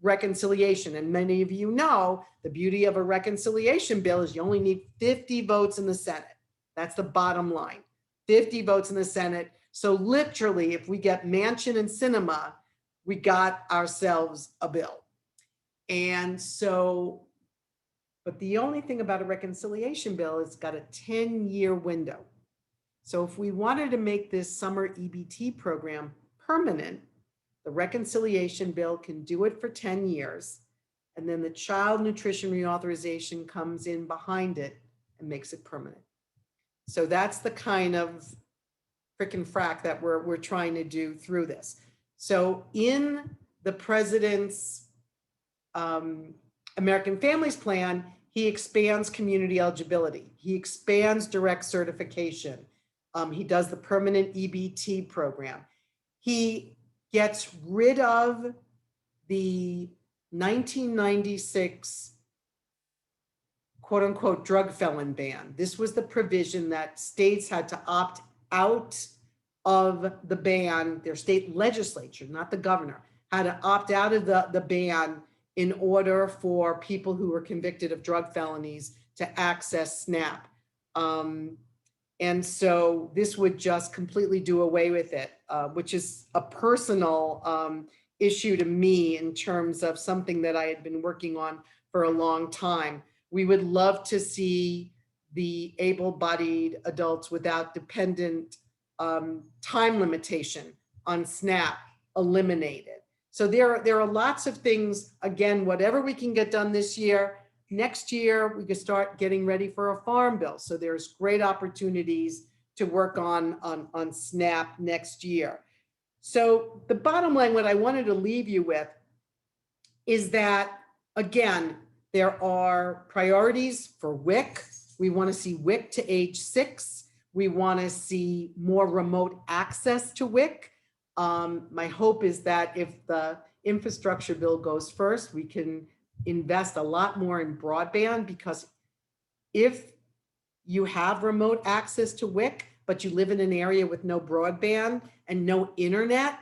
reconciliation. And many of you know the beauty of a reconciliation bill is you only need 50 votes in the Senate. That's the bottom line, 50 votes in the Senate. So literally, if we get Manchin and Sinema, we got ourselves a bill. And so, but the only thing about a reconciliation bill is it's got a 10-year window. So if we wanted to make this summer EBT program permanent, the reconciliation bill can do it for 10 years. And then the child nutrition reauthorization comes in behind it and makes it permanent. So that's the kind of frickin' frack that we're trying to do through this. So in the president's American Families Plan, he expands community eligibility. He expands direct certification. He does the permanent EBT program. He gets rid of the 1996 quote unquote drug felon ban. This was the provision that states had to opt out of the ban. Their state legislature, not the governor, had to opt out of the ban in order for people who were convicted of drug felonies to access SNAP. And so this would just completely do away with it, which is a personal issue to me in terms of something that I had been working on for a long time. We would love to see the able-bodied adults without dependent time limitation on SNAP eliminated. So there are lots of things, again, whatever we can get done this year, next year we can start getting ready for a farm bill. So there's great opportunities to work on SNAP next year. So the bottom line, what I wanted to leave you with is that, again, there are priorities for WIC. We want to see WIC to age 6. We want to see more remote access to WIC. My hope is that if the infrastructure bill goes first, we can invest a lot more in broadband, because if you have remote access to WIC, but you live in an area with no broadband and no internet,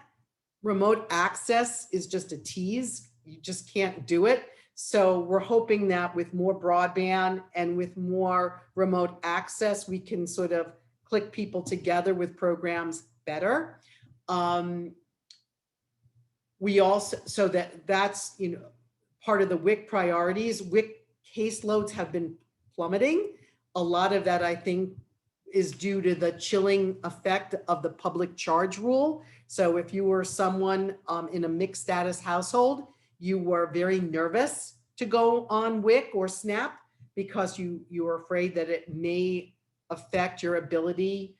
remote access is just a tease. You just can't do it. So we're hoping that with more broadband and with more remote access, we can sort of click people together with programs better. We also, so that's, you know, part of the WIC priorities. WIC caseloads have been plummeting. A lot of that, I think, is due to the chilling effect of the public charge rule. So if you were someone in a mixed status household, you were very nervous to go on WIC or SNAP because you were afraid that it may affect your ability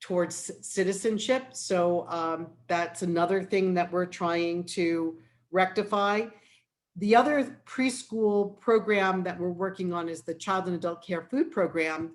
towards citizenship. So that's another thing that we're trying to rectify. The other preschool program that we're working on is the Child and Adult Care Food Program.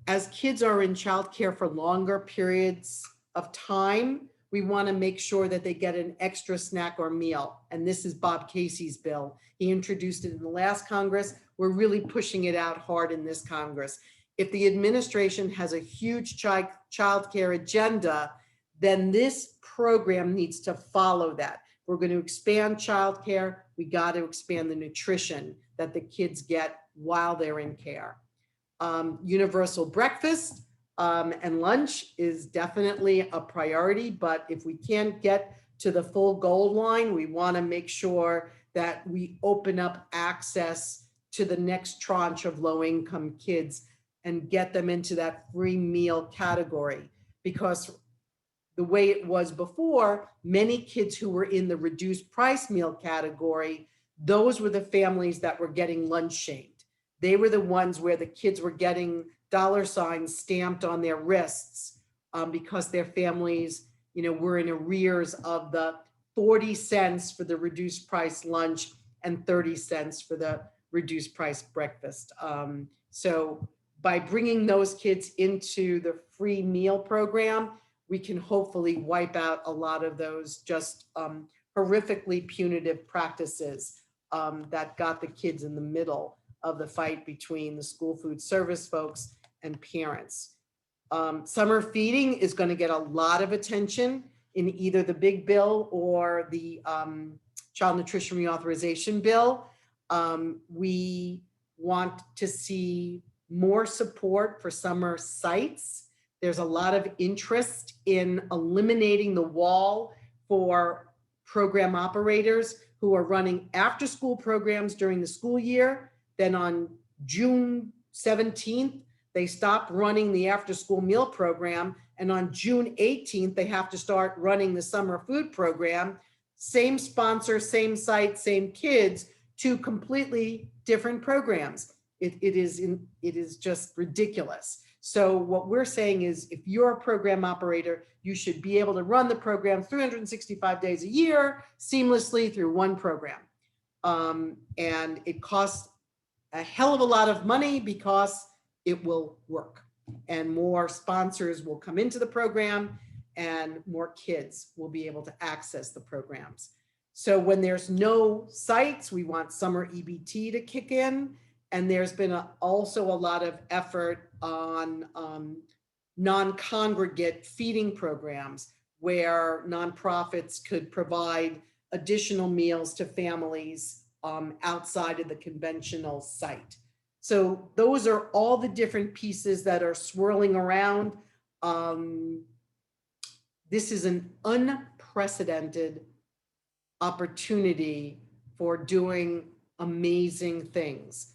As kids are in childcare for longer periods of time, we want to make sure that they get an extra snack or meal. And this is Bob Casey's bill. He introduced it in the last Congress. We're really pushing it out hard in this Congress. If the administration has a huge childcare agenda, then this program needs to follow that. We're going to expand childcare. We got to expand the nutrition that the kids get while they're in care. Universal breakfast and lunch is definitely a priority, but if we can't get to the full goal line, we want to make sure that we open up access to the next tranche of low-income kids and get them into that free meal category. Because the way it was before, many kids who were in the reduced price meal category, those were the families that were getting lunch shamed. They were the ones where the kids were getting dollar signs stamped on their wrists because their families, were in arrears of the 40 cents for the reduced price lunch and 30 cents for the reduced price breakfast. So by bringing those kids into the free meal program, we can hopefully wipe out a lot of those just horrifically punitive practices that got the kids in the middle of the fight between the school food service folks and parents. Summer feeding is going to get a lot of attention in either the big bill or the child nutrition reauthorization bill. We want to see more support for summer sites. There's a lot of interest in eliminating the wall for program operators who are running after school programs during the school year. Then on June 17th, they stop running the after school meal program. And on June 18th, they have to start running the summer food program. Same sponsor, same site, same kids, two completely different programs. It is just ridiculous. So what we're saying is if you're a program operator, you should be able to run the program 365 days a year seamlessly through one program. And it costs a hell of a lot of money because it will work and more sponsors will come into the program and more kids will be able to access the programs. So when there's no sites, we want summer EBT to kick in. And there's been also a lot of effort on non-congregate feeding programs where nonprofits could provide additional meals to families outside of the conventional site. So those are all the different pieces that are swirling around. This is an unprecedented opportunity for doing amazing things.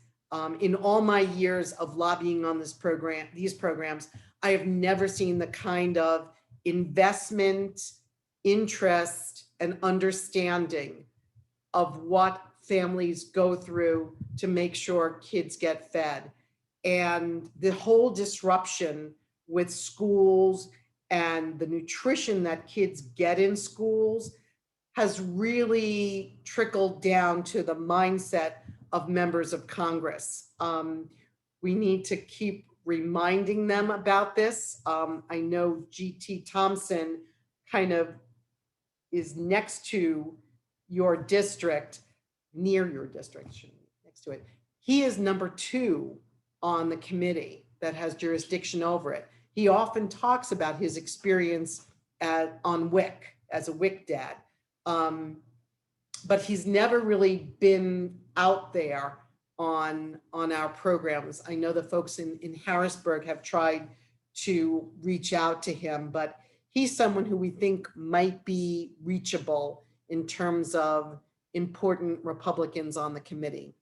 In all my years of lobbying on these programs, I have never seen the kind of investment, interest, and understanding of what families go through to make sure kids get fed. And the whole disruption with schools and the nutrition that kids get in schools has really trickled down to the mindset of members of Congress. We need to keep reminding them about this. I know G.T. Thompson kind of is next to your district, near your district, next to it. He is number 2 on the committee that has jurisdiction over it. He often talks about his experience on WIC, as a WIC dad. But he's never really been out there on our programs. I know the folks in Harrisburg have tried to reach out to him, but he's someone who we think might be reachable in terms of important Republicans on the committee.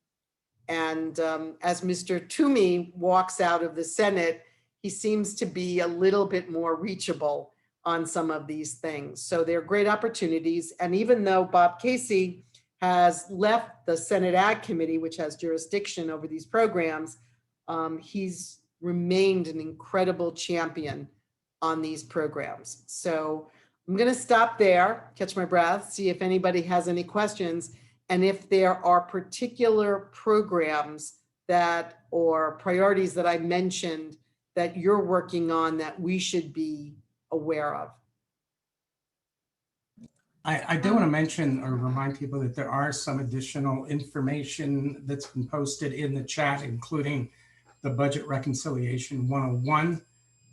And as Mr. Toomey walks out of the Senate, he seems to be a little bit more reachable on some of these things. So they're great opportunities. And even though Bob Casey has left the Senate Ag Committee, which has jurisdiction over these programs, he's remained an incredible champion on these programs. So I'm going to stop there, catch my breath, see if anybody has any questions. And if there are particular programs that or priorities that I mentioned that you're working on that we should be aware of. I do want to mention or remind people that there are some additional information that's been posted in the chat, including the Budget Reconciliation 101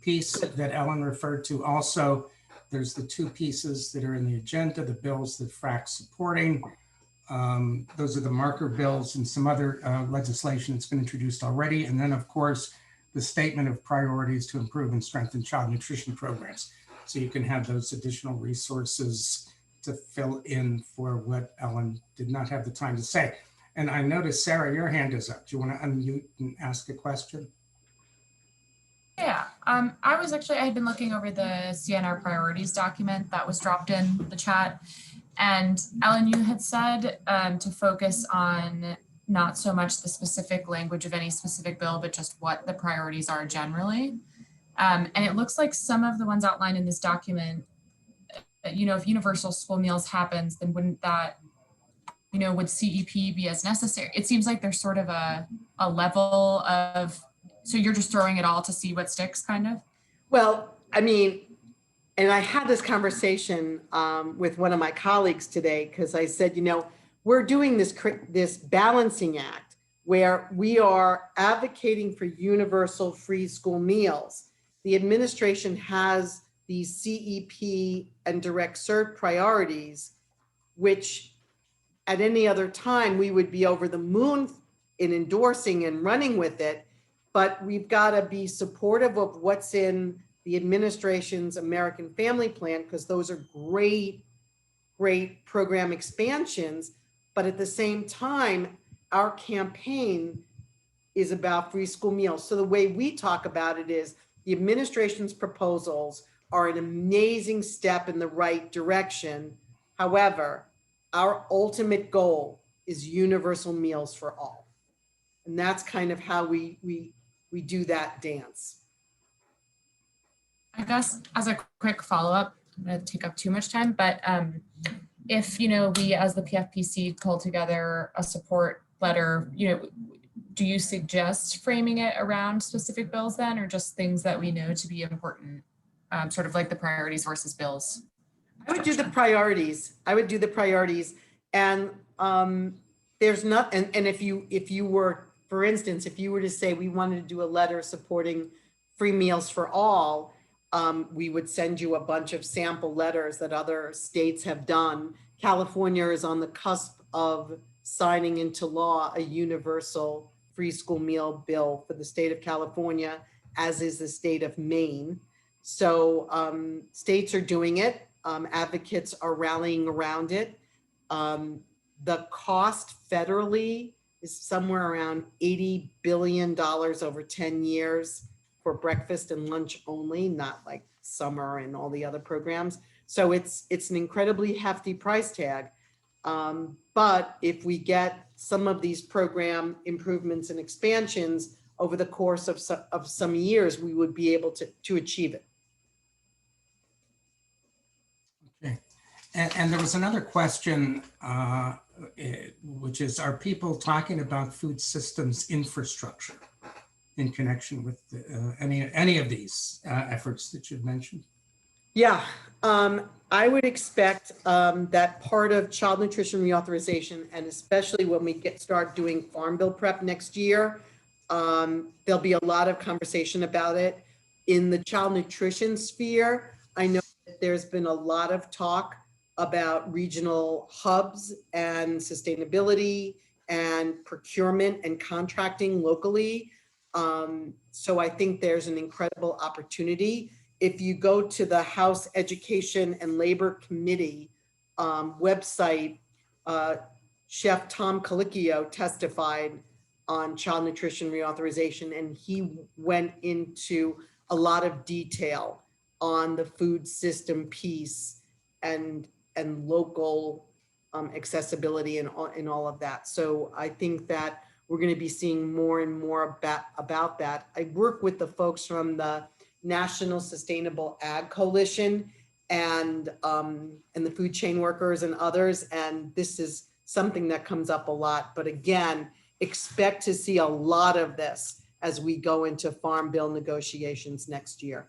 piece that Ellen referred to. Also, there's the two pieces that are in the agenda, the bills that FRAC's supporting. Those are the marker bills and some other legislation that's been introduced already. And then, of course, the statement of priorities to improve and strengthen child nutrition programs. So you can have those additional resources to fill in for what Ellen did not have the time to say. And I noticed, Sarah, your hand is up. Do you want to unmute and ask a question? Yeah, I had been looking over the CNR priorities document that was dropped in the chat. And Ellen, you had said to focus on not so much the specific language of any specific bill, but just what the priorities are generally. And it looks like some of the ones outlined in this document, if universal school meals happens, then wouldn't that, would CEP be as necessary? It seems like there's sort of a level of, so you're just throwing it all to see what sticks, kind of? Well, I mean, and I had this conversation with one of my colleagues today, because I said, we're doing this balancing act where we are advocating for universal free school meals. The administration has these CEP and direct serve priorities, which at any other time we would be over the moon in endorsing and running with it. But we've got to be supportive of what's in the administration's American Family Plan, because those are great program expansions. But at the same time, our campaign is about free school meals. So the way we talk about it is the administration's proposals are an amazing step in the right direction. However, our ultimate goal is universal meals for all. And that's kind of how we do that dance. I guess as a quick follow-up, I'm going to take up too much time, but if, we as the PFPC pull together a support letter, do you suggest framing it around specific bills then, or just things that we know to be important, sort of like the priorities versus bills? I would do the priorities. And there's not, and if you were, for instance, if you were to say we wanted to do a letter supporting free meals for all, we would send you a bunch of sample letters that other states have done. California is on the cusp of signing into law a universal free school meal bill for the state of California, as is the state of Maine. So states are doing it. Advocates are rallying around it. The cost federally is somewhere around $80 billion over 10 years for breakfast and lunch only, not like summer and all the other programs. So it's an incredibly hefty price tag. But if we get some of these program improvements and expansions over the course of some years, we would be able to achieve it. Okay. And there was another question, which is, are people talking about food systems infrastructure in connection with any of these efforts that you've mentioned? Yeah, I would expect that part of child nutrition reauthorization, and especially when we start doing Farm Bill prep next year, there'll be a lot of conversation about it. In the child nutrition sphere, I know that there's been a lot of talk about regional hubs and sustainability and procurement and contracting locally. So I think there's an incredible opportunity. If you go to the House Education and Labor Committee website, Chef Tom Colicchio testified on child nutrition reauthorization, and he went into a lot of detail on the food system piece and local accessibility and all of that. So I think that we're going to be seeing more and more about that. I work with the folks from the National Sustainable Ag Coalition and the food chain workers and others, and this is something that comes up a lot. But again, expect to see a lot of this as we go into Farm Bill negotiations next year.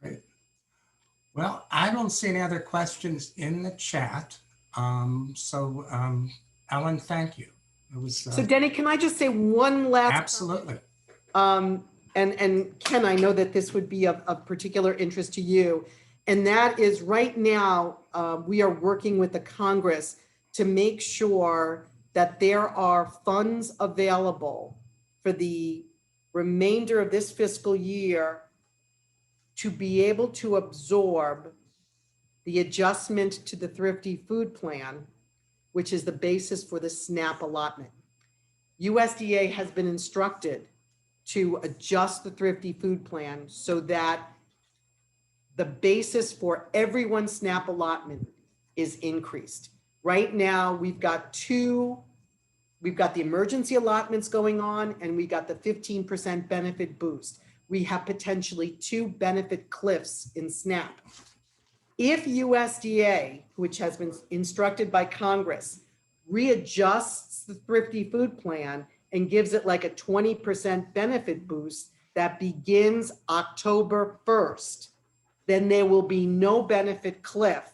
Great. Well, I don't see any other questions in the chat. Ellen, thank you. It was So Denny, can I just say one last? absolutely. And Ken, I know that this would be of particular interest to you. And that is right now, we are working with the Congress to make sure that there are funds available for the remainder of this fiscal year to be able to absorb the adjustment to the Thrifty Food Plan, which is the basis for the SNAP allotment. USDA has been instructed to adjust the Thrifty Food Plan so that the basis for everyone's SNAP allotment is increased. Right now, we've got the emergency allotments going on, and we got the 15% benefit boost. We have potentially 2 benefit cliffs in SNAP. If USDA, which has been instructed by Congress, readjusts the Thrifty Food Plan and gives it like a 20% benefit boost that begins October 1st, then there will be no benefit cliff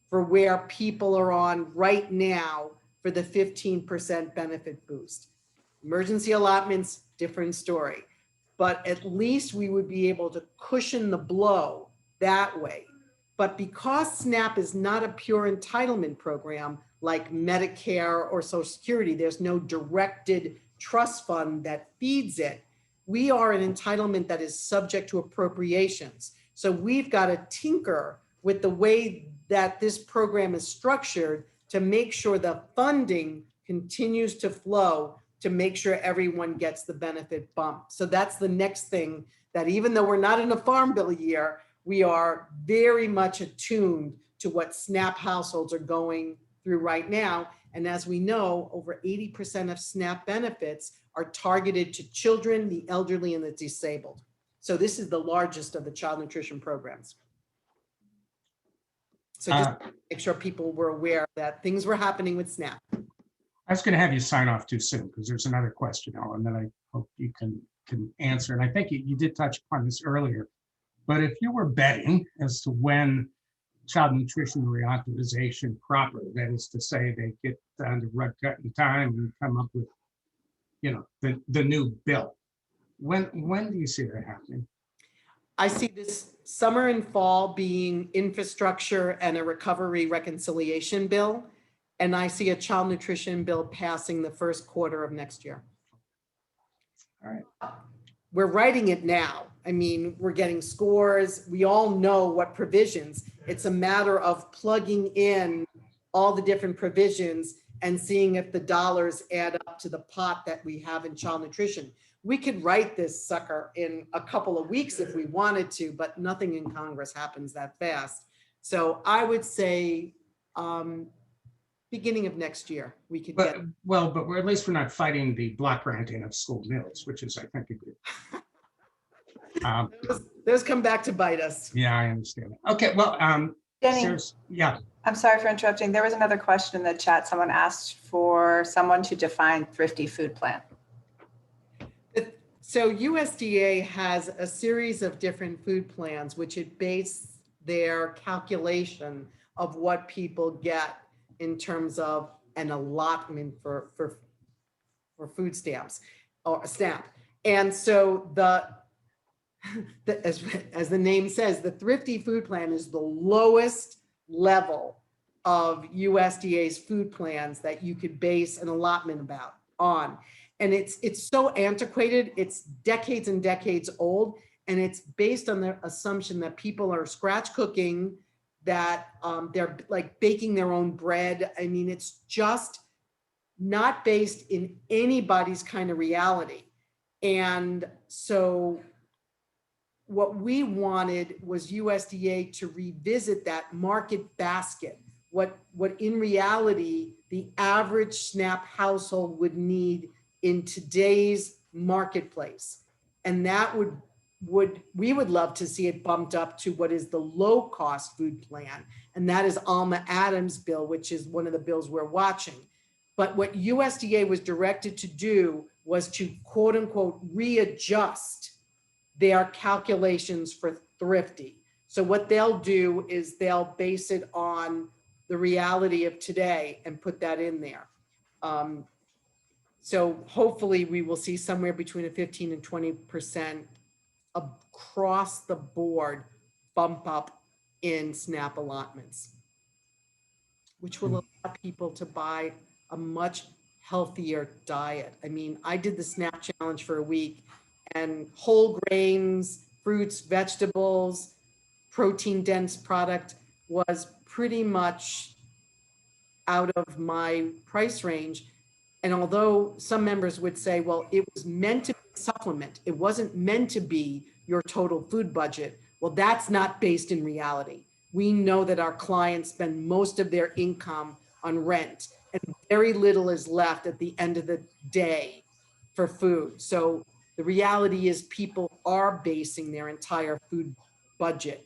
for where people are on right now for the 15% benefit boost. Emergency allotments, different story. But at least we would be able to cushion the blow that way. But because SNAP is not a pure entitlement program like Medicare or Social Security, there's no directed trust fund that feeds it. We are an entitlement that is subject to appropriations. So we've got to tinker with the way that this program is structured to make sure the funding continues to flow to make sure everyone gets the benefit bump. So that's the next thing that, even though we're not in a farm bill year, we are very much attuned to what SNAP households are going through right now. And as we know, over 80% of SNAP benefits are targeted to children, the elderly, and the disabled. So this is the largest of the child nutrition programs. So just make sure people were aware that things were happening with SNAP. I was going to have you sign off too soon because there's another question, Ellen, that I hope you can answer. And I think you did touch upon this earlier. But if you were betting as to when child nutrition reauthorization proper, that is to say they get down to rug cutting time and come up with, the new bill, when do you see that happening? I see this summer and fall being infrastructure and a recovery reconciliation bill. And I see a child nutrition bill passing the first quarter of next year. All right. We're writing it now. I mean, we're getting scores. We all know what provisions. It's a matter of plugging in all the different provisions and seeing if the dollars add up to the pot that we have in child nutrition. We could write this sucker in a couple of weeks if we wanted to, but nothing in Congress happens that fast. So I would say beginning of next year, we could get. But we're at least we're not fighting the block granting of school meals, which is, I think, a good. Those come back to bite us. Yeah, I understand. Okay, well, Denny, yeah. I'm sorry for interrupting. There was another question in the chat. Someone asked for someone to define Thrifty Food Plan. So USDA has a series of different food plans, which it base their calculation of what people get in terms of an allotment for food stamps or a stamp. And so as the name says, the Thrifty Food Plan is the lowest level of USDA's food plans that you could base an allotment on. And it's so antiquated, it's decades and decades old, and it's based on the assumption that people are scratch cooking, that they're like baking their own bread. I mean, it's just not based in anybody's kind of reality. And so what we wanted was USDA to revisit that market basket, what in reality the average SNAP household would need in today's marketplace. And that we would love to see it bumped up to what is the low cost food plan. And that is Alma Adams' bill, which is one of the bills we're watching. But what USDA was directed to do was to quote unquote readjust their calculations for Thrifty. So what they'll do is they'll base it on the reality of today and put that in there. So hopefully we will see somewhere between a 15 and 20% across the board bump up in SNAP allotments, which will allow people to buy a much healthier diet. I mean, I did the SNAP challenge for a week, and whole grains, fruits, vegetables, protein dense product was pretty much out of my price range. And although some members would say, well, it was meant to be a supplement, it wasn't meant to be your total food budget. Well, that's not based in reality. We know that our clients spend most of their income on rent, and very little is left at the end of the day for food. So the reality is people are basing their entire food budget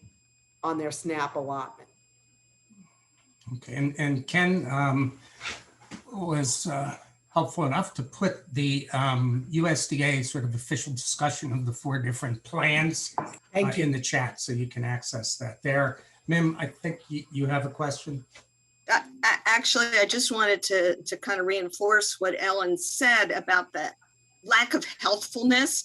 on their SNAP allotment. Okay, and Ken was helpful enough to put the USDA sort of official discussion of the 4 different plans in the chat, so you can access that there. Mim, I think you have a question. Actually, I just wanted to kind of reinforce what Ellen said about the lack of healthfulness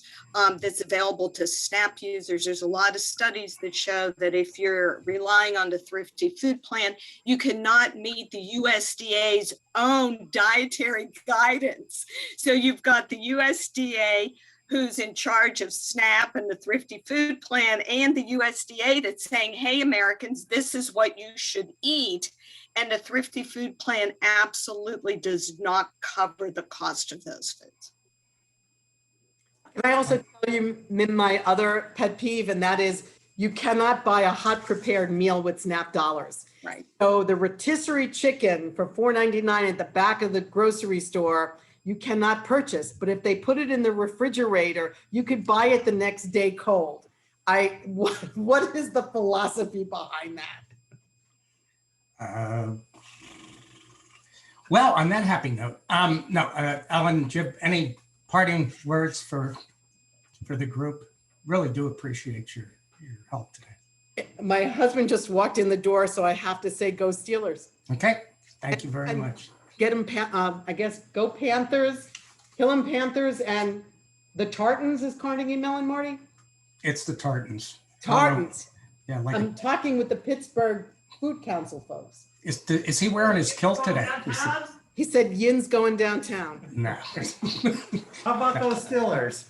that's available to SNAP users. There's a lot of studies that show that if you're relying on the Thrifty Food Plan, you cannot meet the USDA's own dietary guidance. So you've got the USDA who's in charge of SNAP and the Thrifty Food Plan, and the USDA that's saying, hey, Americans, this is what you should eat. And the Thrifty Food Plan absolutely does not cover the cost of those foods. Can I also tell you, Mim, my other pet peeve, and that is you cannot buy a hot prepared meal with SNAP dollars. Right. So the rotisserie chicken for $4.99 at the back of the grocery store, you cannot purchase. But if they put it in the refrigerator, you could buy it the next day cold. What is the philosophy behind that? Well, on that happy note, Ellen, do you have any parting words for the group? Really do appreciate your help today. My husband just walked in the door, so I have to say, go Steelers. Okay, thank you very much. Get them, I guess, go Panthers, kill them Panthers, and the Tartans is Carnegie Mellon, Marty? It's the Tartans. Tartans. Yeah, like I'm talking with the Pittsburgh Food Council folks. is he wearing his kilt today? He said Yin's going downtown. No. How about those Steelers?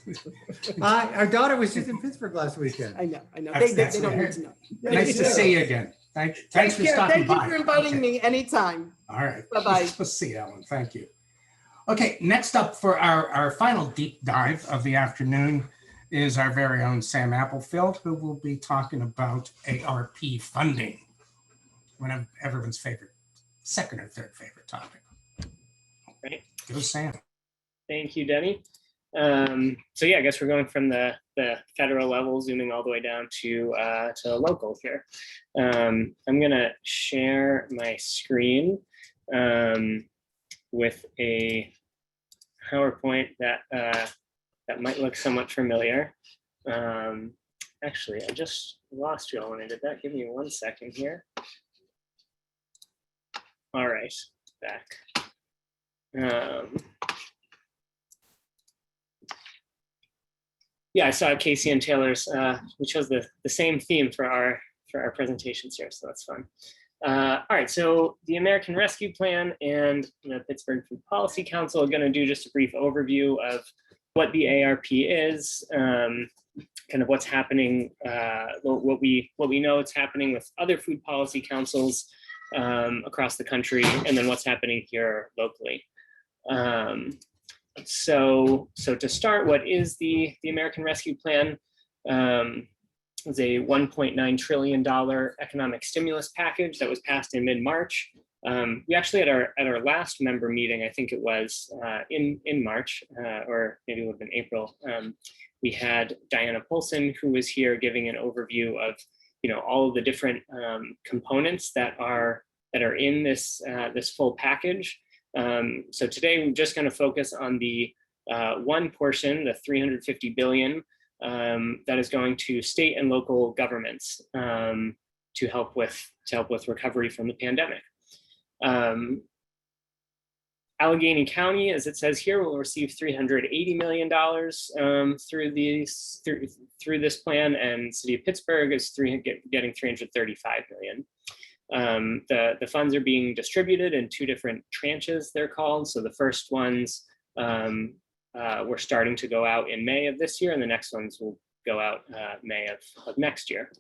Our daughter was just in Pittsburgh last weekend. I know. That's They don't right. need to know. Nice to see you again. Thanks for Care. stopping Thank by. you for inviting Okay. me anytime. All right. Bye-bye. We'll see you, Ellen. Thank you. Okay, next up for our final deep dive of the afternoon is our very own Sam Applefield, who will be talking about ARP funding, one of everyone's favorite, second or third favorite topic. Right. Go Sam. Thank you, Denny. So yeah, I guess we're going from the federal level, zooming all the way down to local here. I'm gonna share my screen with a PowerPoint that might look somewhat familiar. Actually, I just lost you all when I did that. Give me 1 second here. All right, back. Yeah, I saw Casey and Taylor's. We chose the same theme for our presentations here, so that's fun. All right, so the American Rescue Plan and the Pittsburgh Food Policy Council are going to do just a brief overview of what the ARP is, kind of what's happening, what we know it's happening with other food policy councils across the country, and then what's happening here locally. So to start, what is the American Rescue Plan? It's a $1.9 trillion economic stimulus package that was passed in mid-March. We actually at our last member meeting, I think it was in March, or maybe it would have been April. We had Diana Polson, who was here giving an overview of all of the different components that are in this full package. So today we're just going to focus on the one portion, the $350 billion that is going to state and local governments to help with recovery from the pandemic. Allegheny County, as it says here, will receive $380 million through this plan, and City of Pittsburgh is getting $335 million. The funds are being distributed in two different tranches, they're called. So the first ones were starting to go out in May of this year, and the next ones will go out May of next year.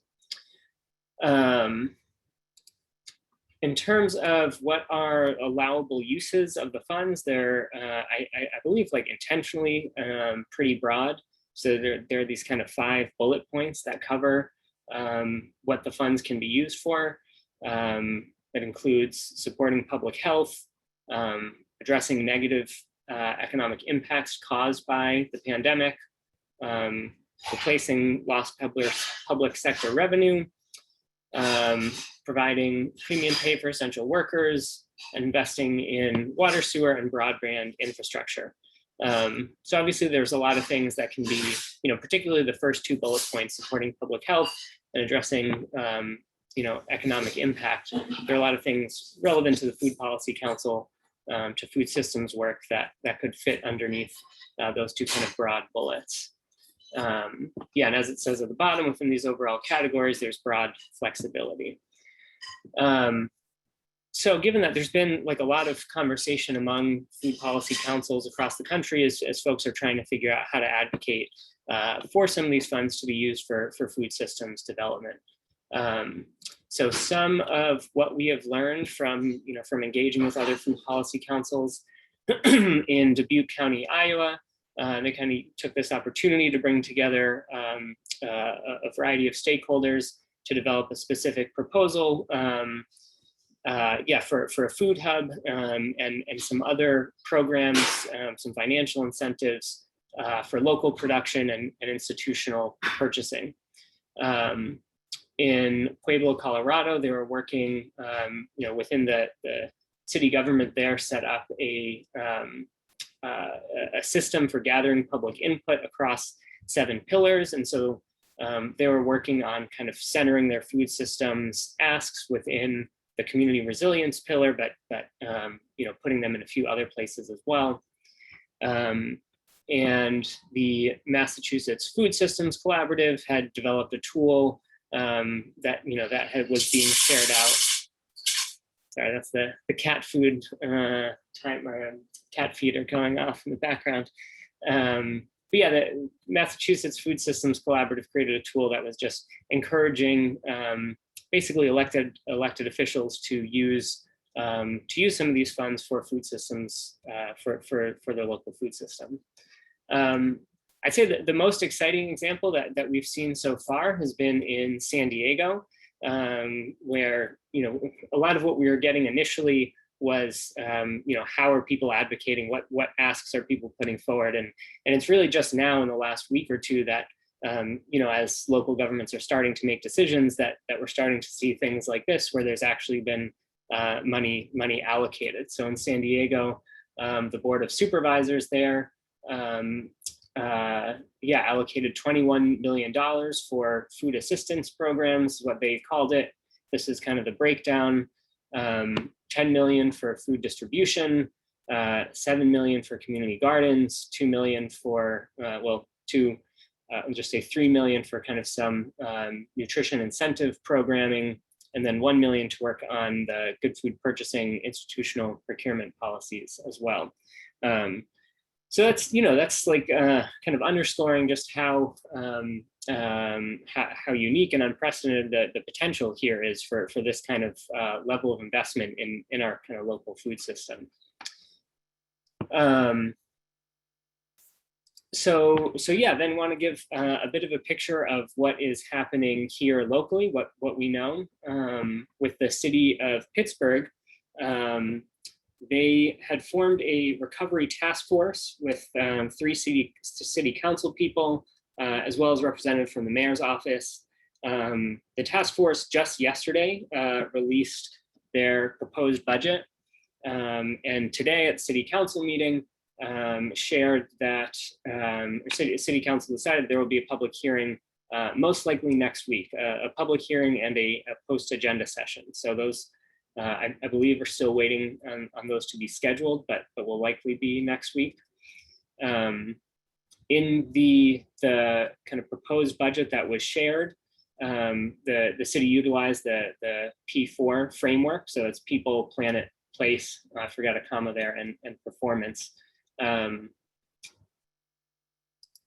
In terms of what are allowable uses of the funds, they're, I believe, like intentionally pretty broad. So there are these kind of 5 bullet points that cover what the funds can be used for. It includes supporting public health, addressing negative economic impacts caused by the pandemic, replacing lost public sector revenue, providing premium pay for essential workers, and investing in water, sewer, and broadband infrastructure. So obviously there's a lot of things that can be, particularly the first 2 bullet points, supporting public health and addressing, economic impact. There are a lot of things relevant to the Food Policy Council, to food systems work that could fit underneath those 2 kind of broad bullets. Yeah, and as it says at the bottom, within these overall categories, there's broad flexibility. So given that there's been like a lot of conversation among food policy councils across the country as folks are trying to figure out how to advocate for some of these funds to be used for food systems development. So some of what we have learned from engaging with other food policy councils in Dubuque County, Iowa, they kind of took this opportunity to bring together a variety of stakeholders to develop a specific proposal, for a food hub and some other programs, some financial incentives for local production and institutional purchasing. In Pueblo, Colorado, they were working, within the city government there, set up a system for gathering public input across 7 pillars. And so they were working on kind of centering their food systems asks within the community resilience pillar, but putting them in a few other places as well. And the Massachusetts Food Systems Collaborative had developed a tool that was being shared out. Sorry, that's the cat food cat feeder going off in the background. But yeah, the Massachusetts Food Systems Collaborative created a tool that was just encouraging basically elected officials to use some of these funds for food systems for their local food system. I'd say that the most exciting example that we've seen so far has been in San Diego, where a lot of what we were getting initially was how are people advocating, what asks are people putting forward, and it's really just now in the last week or two that as local governments are starting to make decisions that we're starting to see things like this where there's actually been money allocated. So in San Diego, the Board of Supervisors there allocated $21 million for food assistance programs, what they called it. This is kind of the breakdown. 10 million for food distribution, 7 million for community gardens, 2 million for, I'll just say 3 million for kind of some nutrition incentive programming, and then 1 million to work on the good food purchasing institutional procurement policies as well. So that's like kind of underscoring just how unique and unprecedented the potential here is for this kind of level of investment in our kind of local food system. Then want to give a bit of a picture of what is happening here locally, what we know with the city of Pittsburgh. They had formed a recovery task force with 3 city council people, as well as representatives from the mayor's office. The task force just yesterday released their proposed budget. And today at the city council meeting, shared that, or City Council decided there will be a public hearing most likely next week, a public hearing and a post-agenda session. So those, I believe, are still waiting on those to be scheduled, but will likely be next week. In the kind of proposed budget that was shared, the city utilized the P4 framework. So it's people, planet, place, I forgot a comma there, and performance.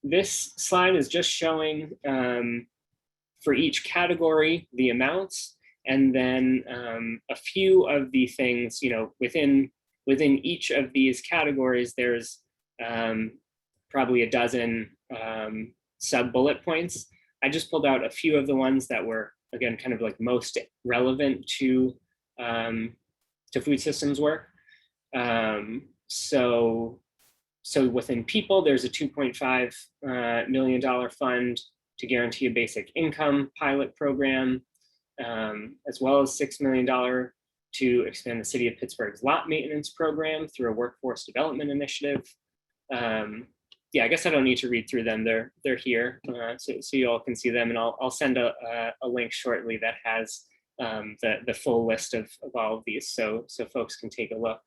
This slide is just showing for each category the amounts, and then a few of the things, within each of these categories, there's probably a dozen sub bullet points. I just pulled out a few of the ones that were, again, kind of like most relevant to food systems work. So within people, there's a $2.5 million fund to guarantee a basic income pilot program, as well as $6 million to expand the city of Pittsburgh's lot maintenance program through a workforce development initiative. Yeah, I guess I don't need to read through them. They're here, so you all can see them, and I'll send a link shortly that has the full list of all of these, so folks can take a look.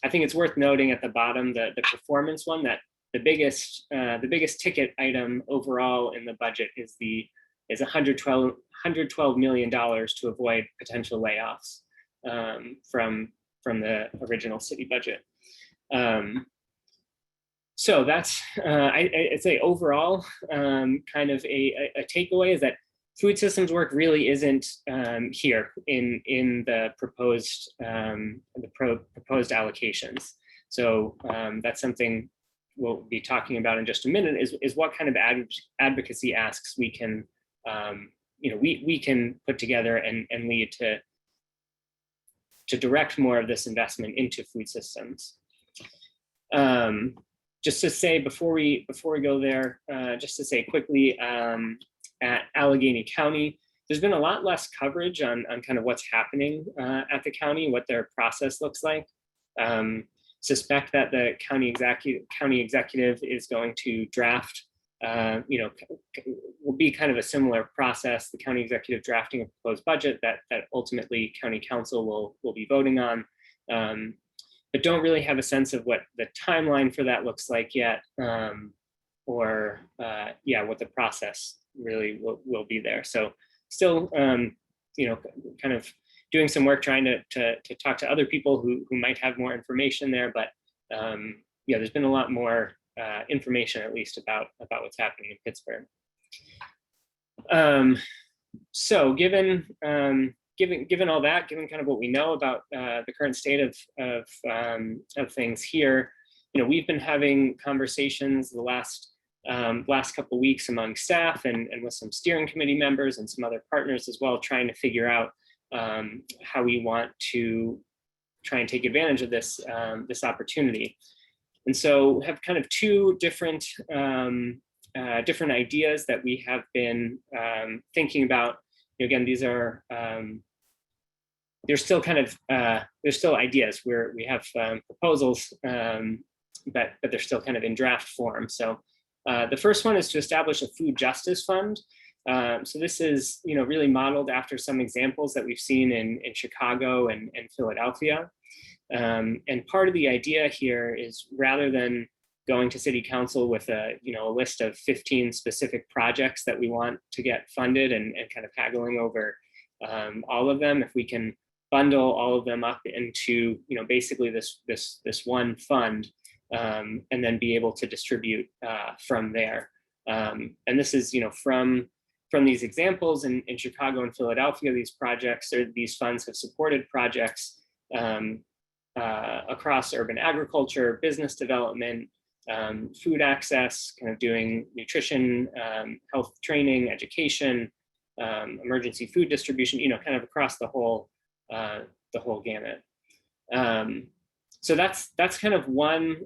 I think it's worth noting at the bottom the performance one, that the biggest ticket item overall in the budget is $112 million to avoid potential layoffs from the original city budget. So that's I'd say overall kind of a takeaway is that food systems work really isn't here in the proposed proposed allocations. So that's something we'll be talking about in just a minute, is what kind of advocacy asks we can we can put together and lead to direct more of this investment into food systems. Just to say before we go there, just to say quickly, at Allegheny County, there's been a lot less coverage on kind of what's happening at the county, what their process looks like. Suspect that the county executive is going to draft, will be kind of a similar process, the county executive drafting a proposed budget that ultimately county council will be voting on. But don't really have a sense of what the timeline for that looks like yet, or what the process really will be there. So still, kind of doing some work trying to talk to other people who might have more information there. But there's been a lot more information, at least about what's happening in Pittsburgh. So given all that, given kind of what we know about the current state of things here, we've been having conversations the last couple of weeks among staff and with some steering committee members and some other partners as well, trying to figure out how we want to try and take advantage of this opportunity. And so have kind of two different ideas that we have been thinking about. Again, these are they're still kind of they're still ideas where we have proposals, but they're still kind of in draft form. So the first one is to establish a food justice fund. So this is really modeled after some examples that we've seen in Chicago and Philadelphia. And part of the idea here is, rather than going to city council with a list of 15 specific projects that we want to get funded and kind of haggling over all of them, if we can bundle all of them up into basically this one fund, and then be able to distribute from there. And this is from these examples in Chicago and Philadelphia, these projects, or these funds have supported projects across urban agriculture, business development, food access, kind of doing nutrition, health training, education, emergency food distribution, kind of across the whole gamut. So that's kind of one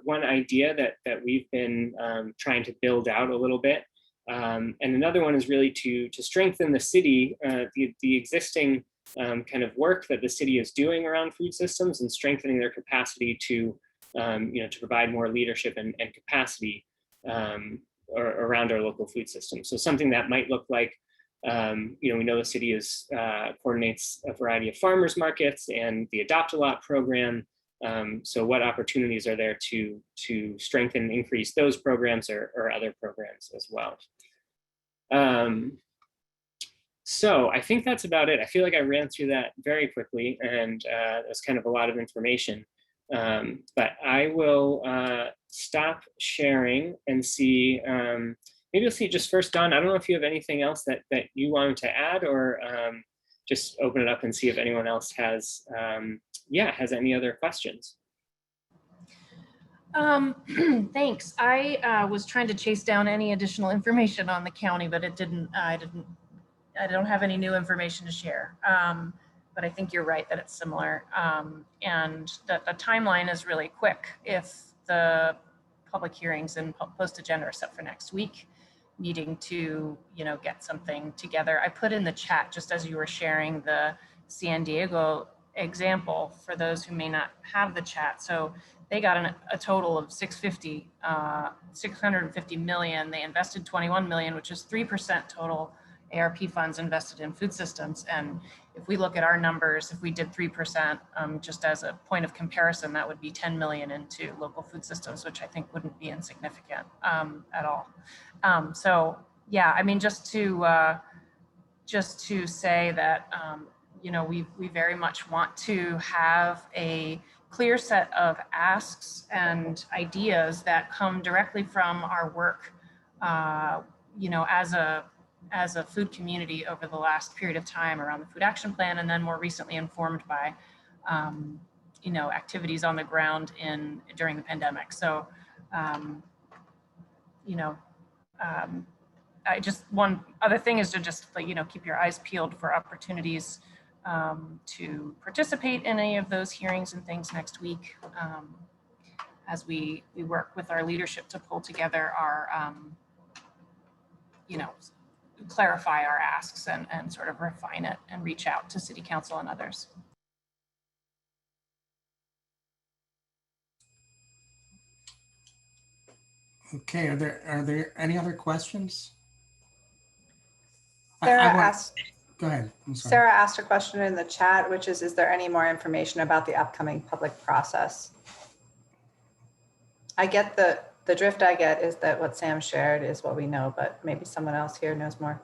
idea that we've been trying to build out a little bit. And another one is really to strengthen the city, the existing kind of work that the city is doing around food systems, and strengthening their capacity to to provide more leadership and capacity around our local food system. So something that might look like, we know the city coordinates a variety of farmers markets and the Adopt a Lot program. So what opportunities are there to strengthen and increase those programs or other programs as well? So I think that's about it. I feel like I ran through that very quickly, and that's kind of a lot of information. But I will stop sharing and see, maybe we'll see just first, Don, I don't know if you have anything else that you wanted to add, or just open it up and see if anyone else has, has any other questions. Thanks. I was trying to chase down any additional information on the county, but I don't have any new information to share. But I think you're right that it's similar. And that the timeline is really quick if the public hearings and post-agenda are set for next week, needing to, get something together. I put in the chat, just as you were sharing, the San Diego example for those who may not have the chat. So they got a total of 650 million. They invested 21 million, which is 3% total ARP funds invested in food systems. And if we look at our numbers, if we did 3%, just as a point of comparison, that would be 10 million into local food systems, which I think wouldn't be insignificant at all. So yeah, I mean, just to say that, we very much want to have a clear set of asks and ideas that come directly from our work, as a food community over the last period of time around the Food Action Plan, and then more recently informed by, activities on the ground during the pandemic. So, one other thing is to just keep your eyes peeled for opportunities to participate in any of those hearings and things next week, as we work with our leadership to pull together our, clarify our asks and sort of refine it and reach out to City Council and others. Okay, are there any other questions? Sarah I want- asked. Go ahead. I'm sorry. Sarah asked a question in the chat, which is there any more information about the upcoming public process? I get the drift I get is that what Sam shared is what we know, but maybe someone else here knows more.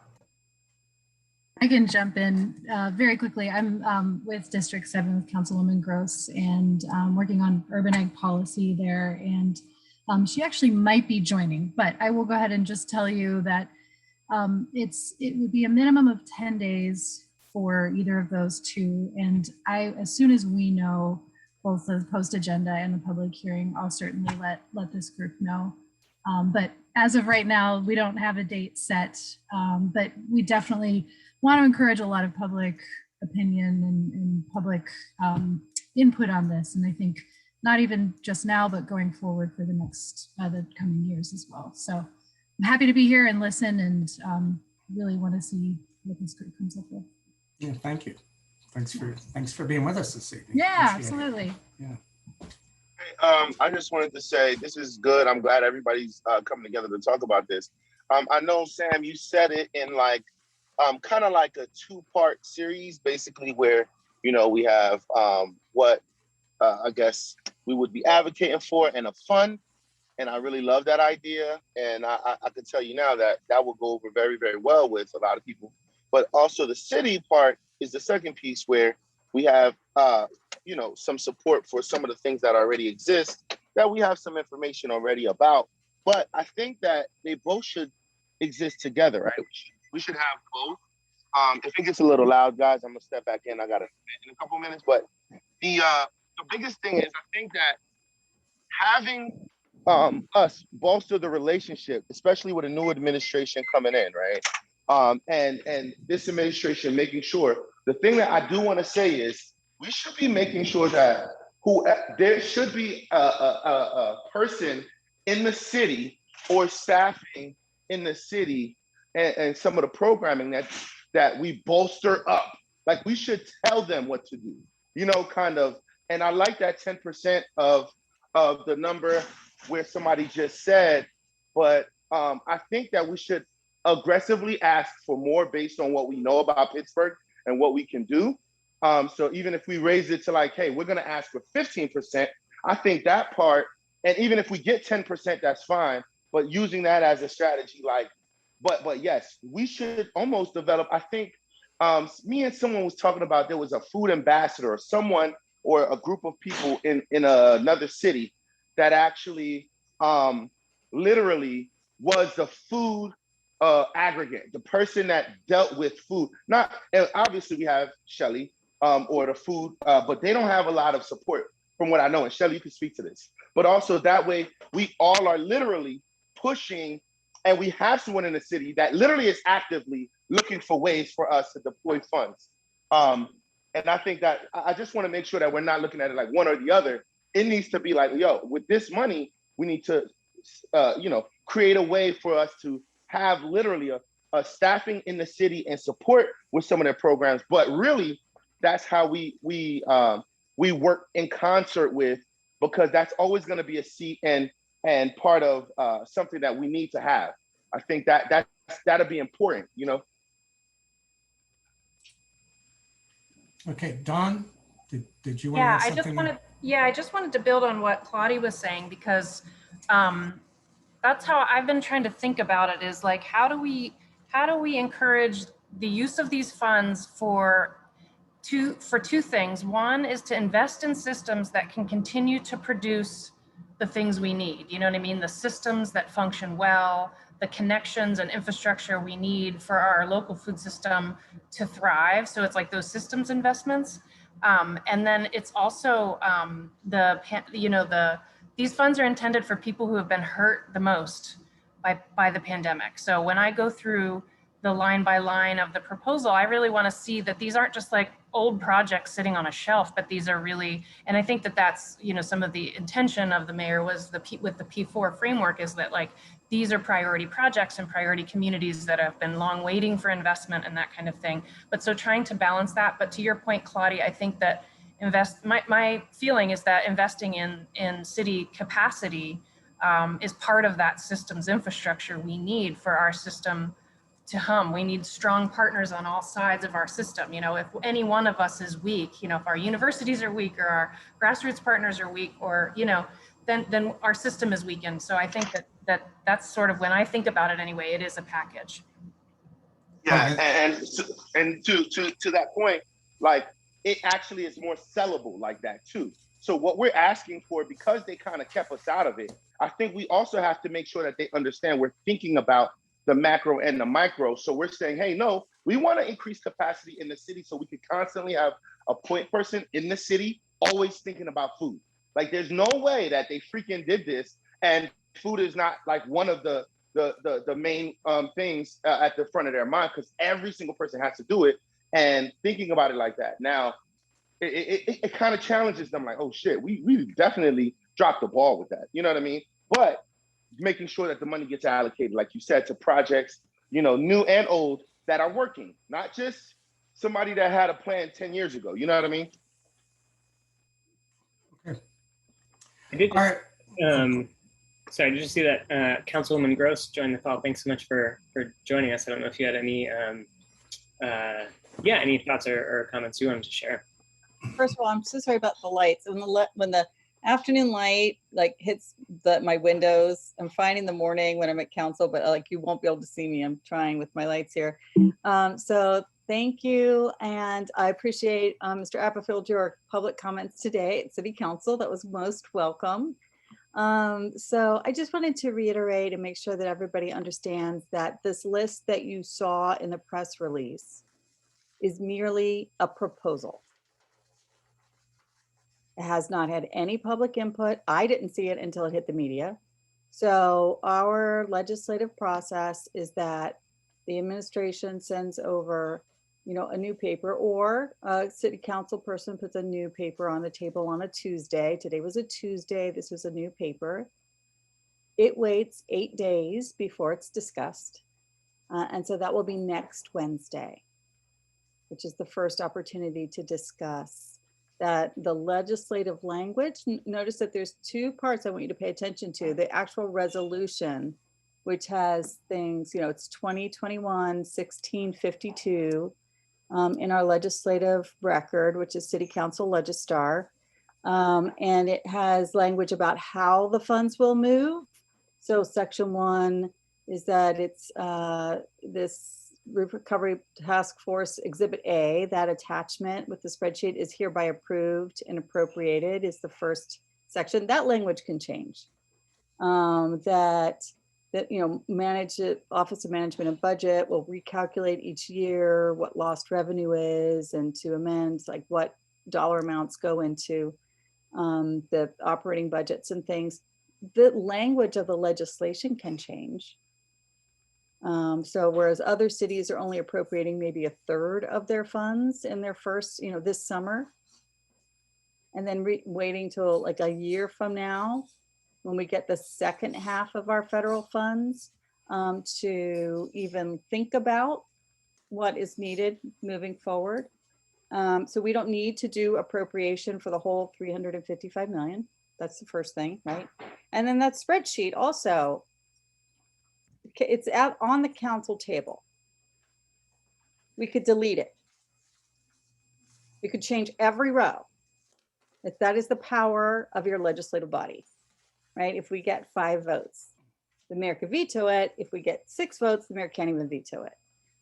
I can jump in very quickly. I'm with District 7 with Councilwoman Gross, and working on urban ag policy there. And she actually might be joining, but I will go ahead and just tell you that it would be a minimum of 10 days for either of those two. And as soon as we know both the post agenda and the public hearing, I'll certainly let this group know. But as of right now, we don't have a date set, but we definitely want to encourage a lot of public opinion and public input on this. And I think not even just now, but going forward for the coming years as well. So I'm happy to be here and listen, and really want to see what this group comes up with. Yeah, thank you. Thanks for being with us this evening. Yeah, Appreciate absolutely. it. Yeah. I just wanted to say this is good. I'm glad everybody's coming together to talk about this. I know, Sam, you said it in kind of like a two-part series, basically, where we have what I guess we would be advocating for and a fund. And I really love that idea. And I can tell you now that will go over very, very well with a lot of people. But also the city part is the second piece, where we have some support for some of the things that already exist that we have some information already about. But I think that they both should exist together, right? We should have both. If it gets a little loud, guys, I'm gonna step back in. I got in a couple minutes. But the biggest thing is, I think that having us bolster the relationship, especially with a new administration coming in, right? And this administration making sure, the thing that I do want to say is we should be making sure that there should be a person in the city or staffing in the city and some of the programming that we bolster up. Like, we should tell them what to do, kind of. And I like that 10% of of the number where somebody just said, but I think that we should aggressively ask for more based on what we know about Pittsburgh and what we can do. So even if we raise it to like, hey, we're gonna ask for 15%, I think that part, and even if we get 10%, that's fine, but using that as a strategy, like, but yes, we should almost develop, I think, me and someone was talking about, there was a food ambassador or someone or a group of people in another city that actually literally was the food aggregate, the person that dealt with food. Not, and obviously we have Shelly or the food, but they don't have a lot of support from what I know. And Shelly, you can speak to this. But also that way, we all are literally pushing, and we have someone in the city that literally is actively looking for ways for us to deploy funds. And I think that I just want to make sure that we're not looking at it like one or the other. It needs to be like, yo, with this money, we need to, create a way for us to have literally a staffing in the city and support with some of their programs. But really, that's how we work in concert with, because that's always going to be a seat and part of something that we need to have. I think that'll be important, Okay, Dawn, did you want to add something? I just wanted to build on what Claudia was saying, because that's how I've been trying to think about it, is like, how do we encourage the use of these funds for two things. One is to invest in systems that can continue to produce the things we need. You know what I mean? The systems that function well, the connections and infrastructure we need for our local food system to thrive. So it's like those systems investments. And then it's also these funds are intended for people who have been hurt the most by the pandemic. So when I go through the line by line of the proposal, I really want to see that these aren't just like old projects sitting on a shelf, but these are really, and I think that that's, some of the intention of the mayor was with the P4 framework, is that like, these are priority projects and priority communities that have been long waiting for investment and that kind of thing. But so trying to balance that, but to your point, Claudia, I think that my feeling is that investing in city capacity is part of that system's infrastructure we need for our system to hum. We need strong partners on all sides of our system. If any one of us is weak, if our universities are weak or our grassroots partners are weak, or, then our system is weakened. So I think that's sort of, when I think about it anyway, it is a package. Yeah, and to that point, like, it actually is more sellable like that too. So what we're asking for, because they kind of kept us out of it, I think we also have to make sure that they understand we're thinking about the macro and the micro. So we're saying, hey, no, we want to increase capacity in the city so we can constantly have a point person in the city always thinking about food. Like, there's no way that they freaking did this and food is not like one of the main things at the front of their mind, because every single person has to do it. And thinking about it like that, now it kind of challenges them, like, oh shit, we definitely dropped the ball with that. You know what I mean? But making sure that the money gets allocated, like you said, to projects, new and old, that are working, not just somebody that had a plan 10 years ago. You know what I mean? Okay. I did All right. Sorry, did you see that Councilwoman Gross joined the call? Thanks so much for joining us. I don't know if you had any any thoughts or comments you wanted to share. First of all, I'm so sorry about the lights. When the afternoon light like hits my windows, I'm fine in the morning when I'm at council, but like, you won't be able to see me. I'm trying with my lights here. So thank you. And I appreciate Mr. Appifield, your public comments today at City Council. That was most welcome. So I just wanted to reiterate and make sure that everybody understands that this list that you saw in the press release is merely a proposal. It has not had any public input. I didn't see it until it hit the media. So our legislative process is that the administration sends over, a new paper, or a city council person puts a new paper on the table on a Tuesday. Today was a Tuesday. This was a new paper. It waits 8 days before it's discussed. And so that will be next Wednesday, which is the first opportunity to discuss that the legislative language, notice that there's two parts I want you to pay attention to. The actual resolution, which has things, you know, it's 2021-1652 in our legislative record, which is City Council Legistar. And it has language about how the funds will move. So section 1 is that it's this Recovery Task Force Exhibit A, that attachment with the spreadsheet is hereby approved and appropriated is the first section. That language can change. That you know, Office of Management and Budget will recalculate each year what lost revenue is, and to amend like what dollar amounts go into the operating budgets and things. The language of the legislation can change. So whereas other cities are only appropriating maybe a third of their funds in their first, you know, this summer, and then waiting till like a year from now, when we get the second half of our federal funds, to even think about what is needed moving forward. So we don't need to do appropriation for the whole 355 million. That's the first thing, right? And then that spreadsheet also, it's out on the council table. We could delete it. We could change every row. If that is the power of your legislative body, right? If we get 5 votes, the mayor could veto it. If we get 6 votes, the mayor can't even veto it.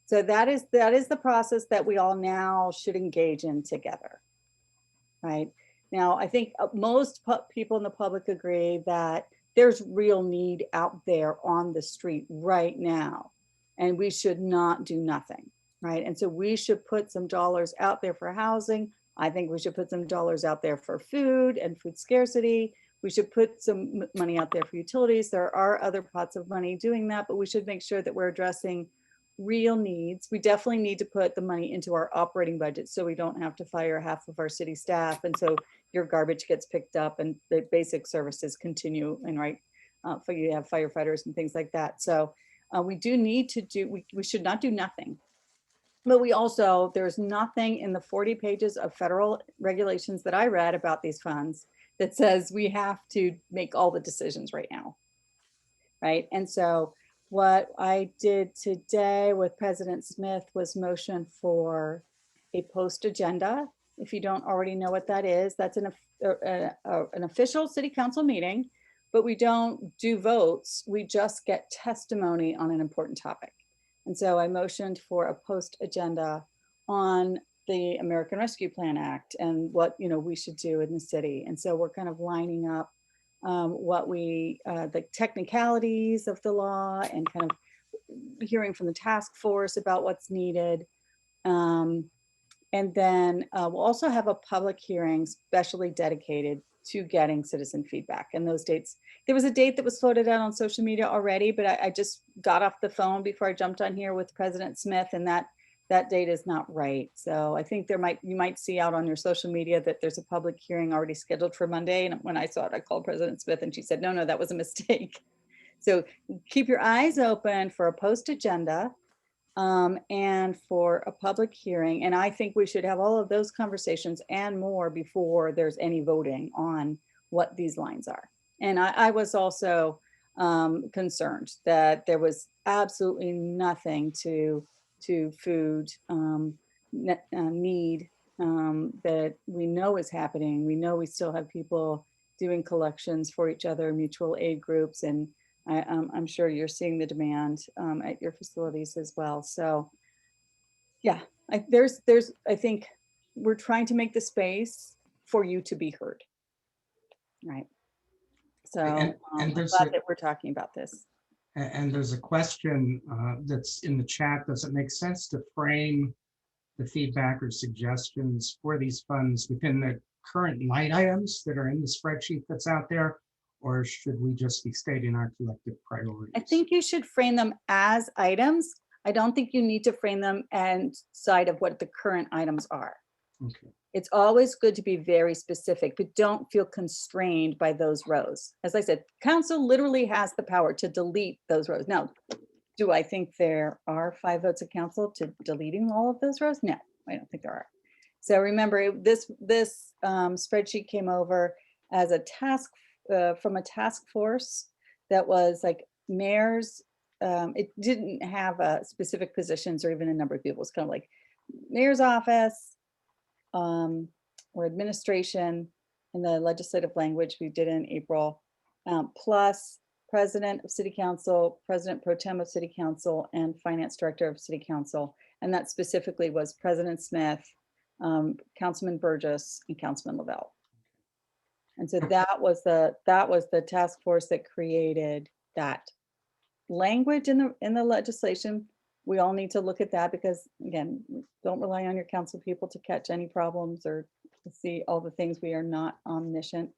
So that is the process that we all now should engage in together, right? Now, I think most people in the public agree that there's real need out there on the street right now, and we should not do nothing, right? And so we should put some dollars out there for housing. I think we should put some dollars out there for food and food scarcity. We should put some money out there for utilities. There are other pots of money doing that, but we should make sure that we're addressing real needs. We definitely need to put the money into our operating budget so we don't have to fire half of our city staff. And so your garbage gets picked up and the basic services continue, and right, for you have firefighters and things like that. So we do need to do, we should not do nothing. But we also, there's nothing in the 40 pages of federal regulations that I read about these funds that says we have to make all the decisions right now, right? And so what I did today with President Smith was motion for a post agenda. If you don't already know what that is, that's an official city council meeting, but we don't do votes. We just get testimony on an important topic. And so I motioned for a post agenda on the American Rescue Plan Act and what, you know, we should do in the city. And so we're kind of lining up what we, the technicalities of the law, and kind of hearing from the task force about what's needed. And then we'll also have a public hearing specially dedicated to getting citizen feedback. And those dates, there was a date that was floated out on social media already, but I just got off the phone before I jumped on here with President Smith, and that date is not right. So I think you might see out on your social media that there's a public hearing already scheduled for Monday. And when I saw it, I called President Smith and she said, no, that was a mistake. So keep your eyes open for a post agenda and for a public hearing. And I think we should have all of those conversations and more before there's any voting on what these lines are. And I was also concerned that there was absolutely nothing to food need that we know is happening. We know we still have people doing collections for each other, mutual aid groups, and I'm sure you're seeing the demand at your facilities as well. So yeah, I think we're trying to make the space for you to be heard, right? So And I'm there's glad that we're talking about this. And there's a question that's in the chat. Does it make sense to frame the feedback or suggestions for these funds within the current line items that are in the spreadsheet that's out there? Or should we just be stating our collective priorities? I think you should frame them as items. I don't think you need to frame them inside of what the current items are. Okay. It's always good to be very specific, but don't feel constrained by those rows. As I said, council literally has the power to delete those rows. Now, do I think there are 5 votes of council to deleting all of those rows? No, I don't think there are. So remember, this spreadsheet came over as a task from a task force that was like mayors. It didn't have specific positions or even a number of people. It's kind of like mayor's office or administration in the legislative language we did in April, plus president of city council, president pro tem of city council, and finance director of city council. And that specifically was President Smith, Councilman Burgess, and Councilman Lavelle. And so that was the task force that created that language in the legislation. We all need to look at that because, again, don't rely on your council people to catch any problems or to see all the things. We are not omniscient.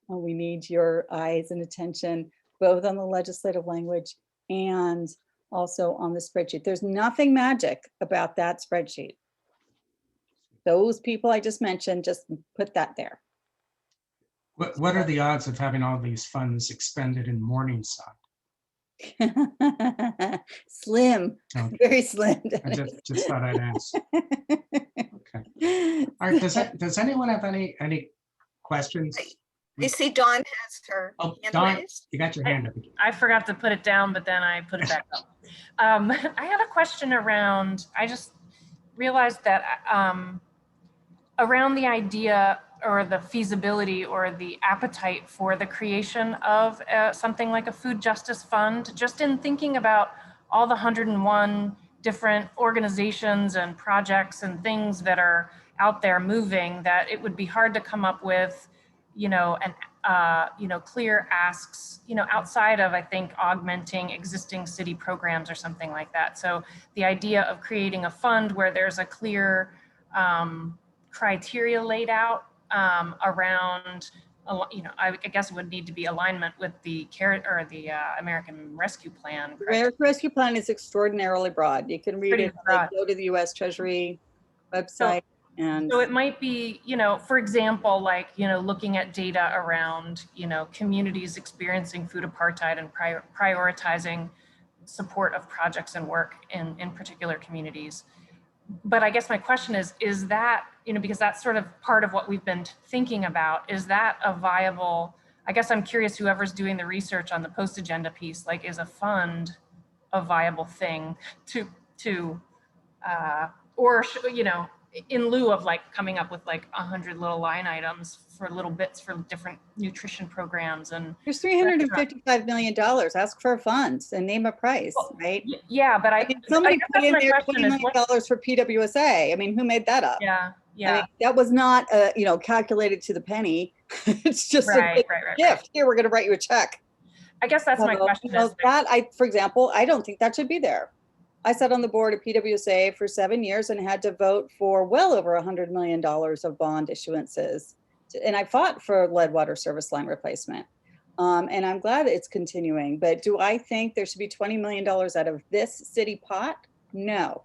We need your eyes and attention, both on the legislative language and also on the spreadsheet. There's nothing magic about that spreadsheet. Those people I just mentioned, just put that there. What are the odds of having all these funds expended in Morningside? Slim, Okay. very slim. I just thought I'd ask. Okay. All right. Does anyone have any questions? I see Dawn has her Oh, hand Dawn, raised. you got your hand up again. I forgot to put it down, but then I put it back up. I had a question around, I just realized that around the idea or the feasibility or the appetite for the creation of something like a food justice fund, just in thinking about all the 101 different organizations and projects and things that are out there moving, that it would be hard to come up with, clear asks, outside of, I think, augmenting existing city programs or something like that. So the idea of creating a fund where there's a clear criteria laid out around, I guess it would need to be alignment with the American Rescue Plan. The American Rescue Plan is extraordinarily broad. You can read it, like, go to the US Treasury website. So it might be, for example, like, looking at data around, communities experiencing food apartheid and prioritizing support of projects and work in particular communities. But I guess my question is that, because that's sort of part of what we've been thinking about, is that a viable, I guess I'm curious, whoever's doing the research on the post agenda piece, like, is a fund a viable thing in lieu of like coming up with like 100 little line items for little bits for different nutrition programs. And there's $355 million. Ask for funds and name a price, right? Yeah, but I mean, somebody put in there $20 million for PWSA. I mean, who made that up? Yeah, yeah. I mean, that was not, calculated to the penny. It's just a gift. Here, we're going to write you a check. I guess that's my question. For example, I don't think that should be there. I sat on the board of PWSA for 7 years and had to vote for well over $100 million of bond issuances. And I fought for lead water service line replacement. And I'm glad that it's continuing. But do I think there should be $20 million out of this city pot? No.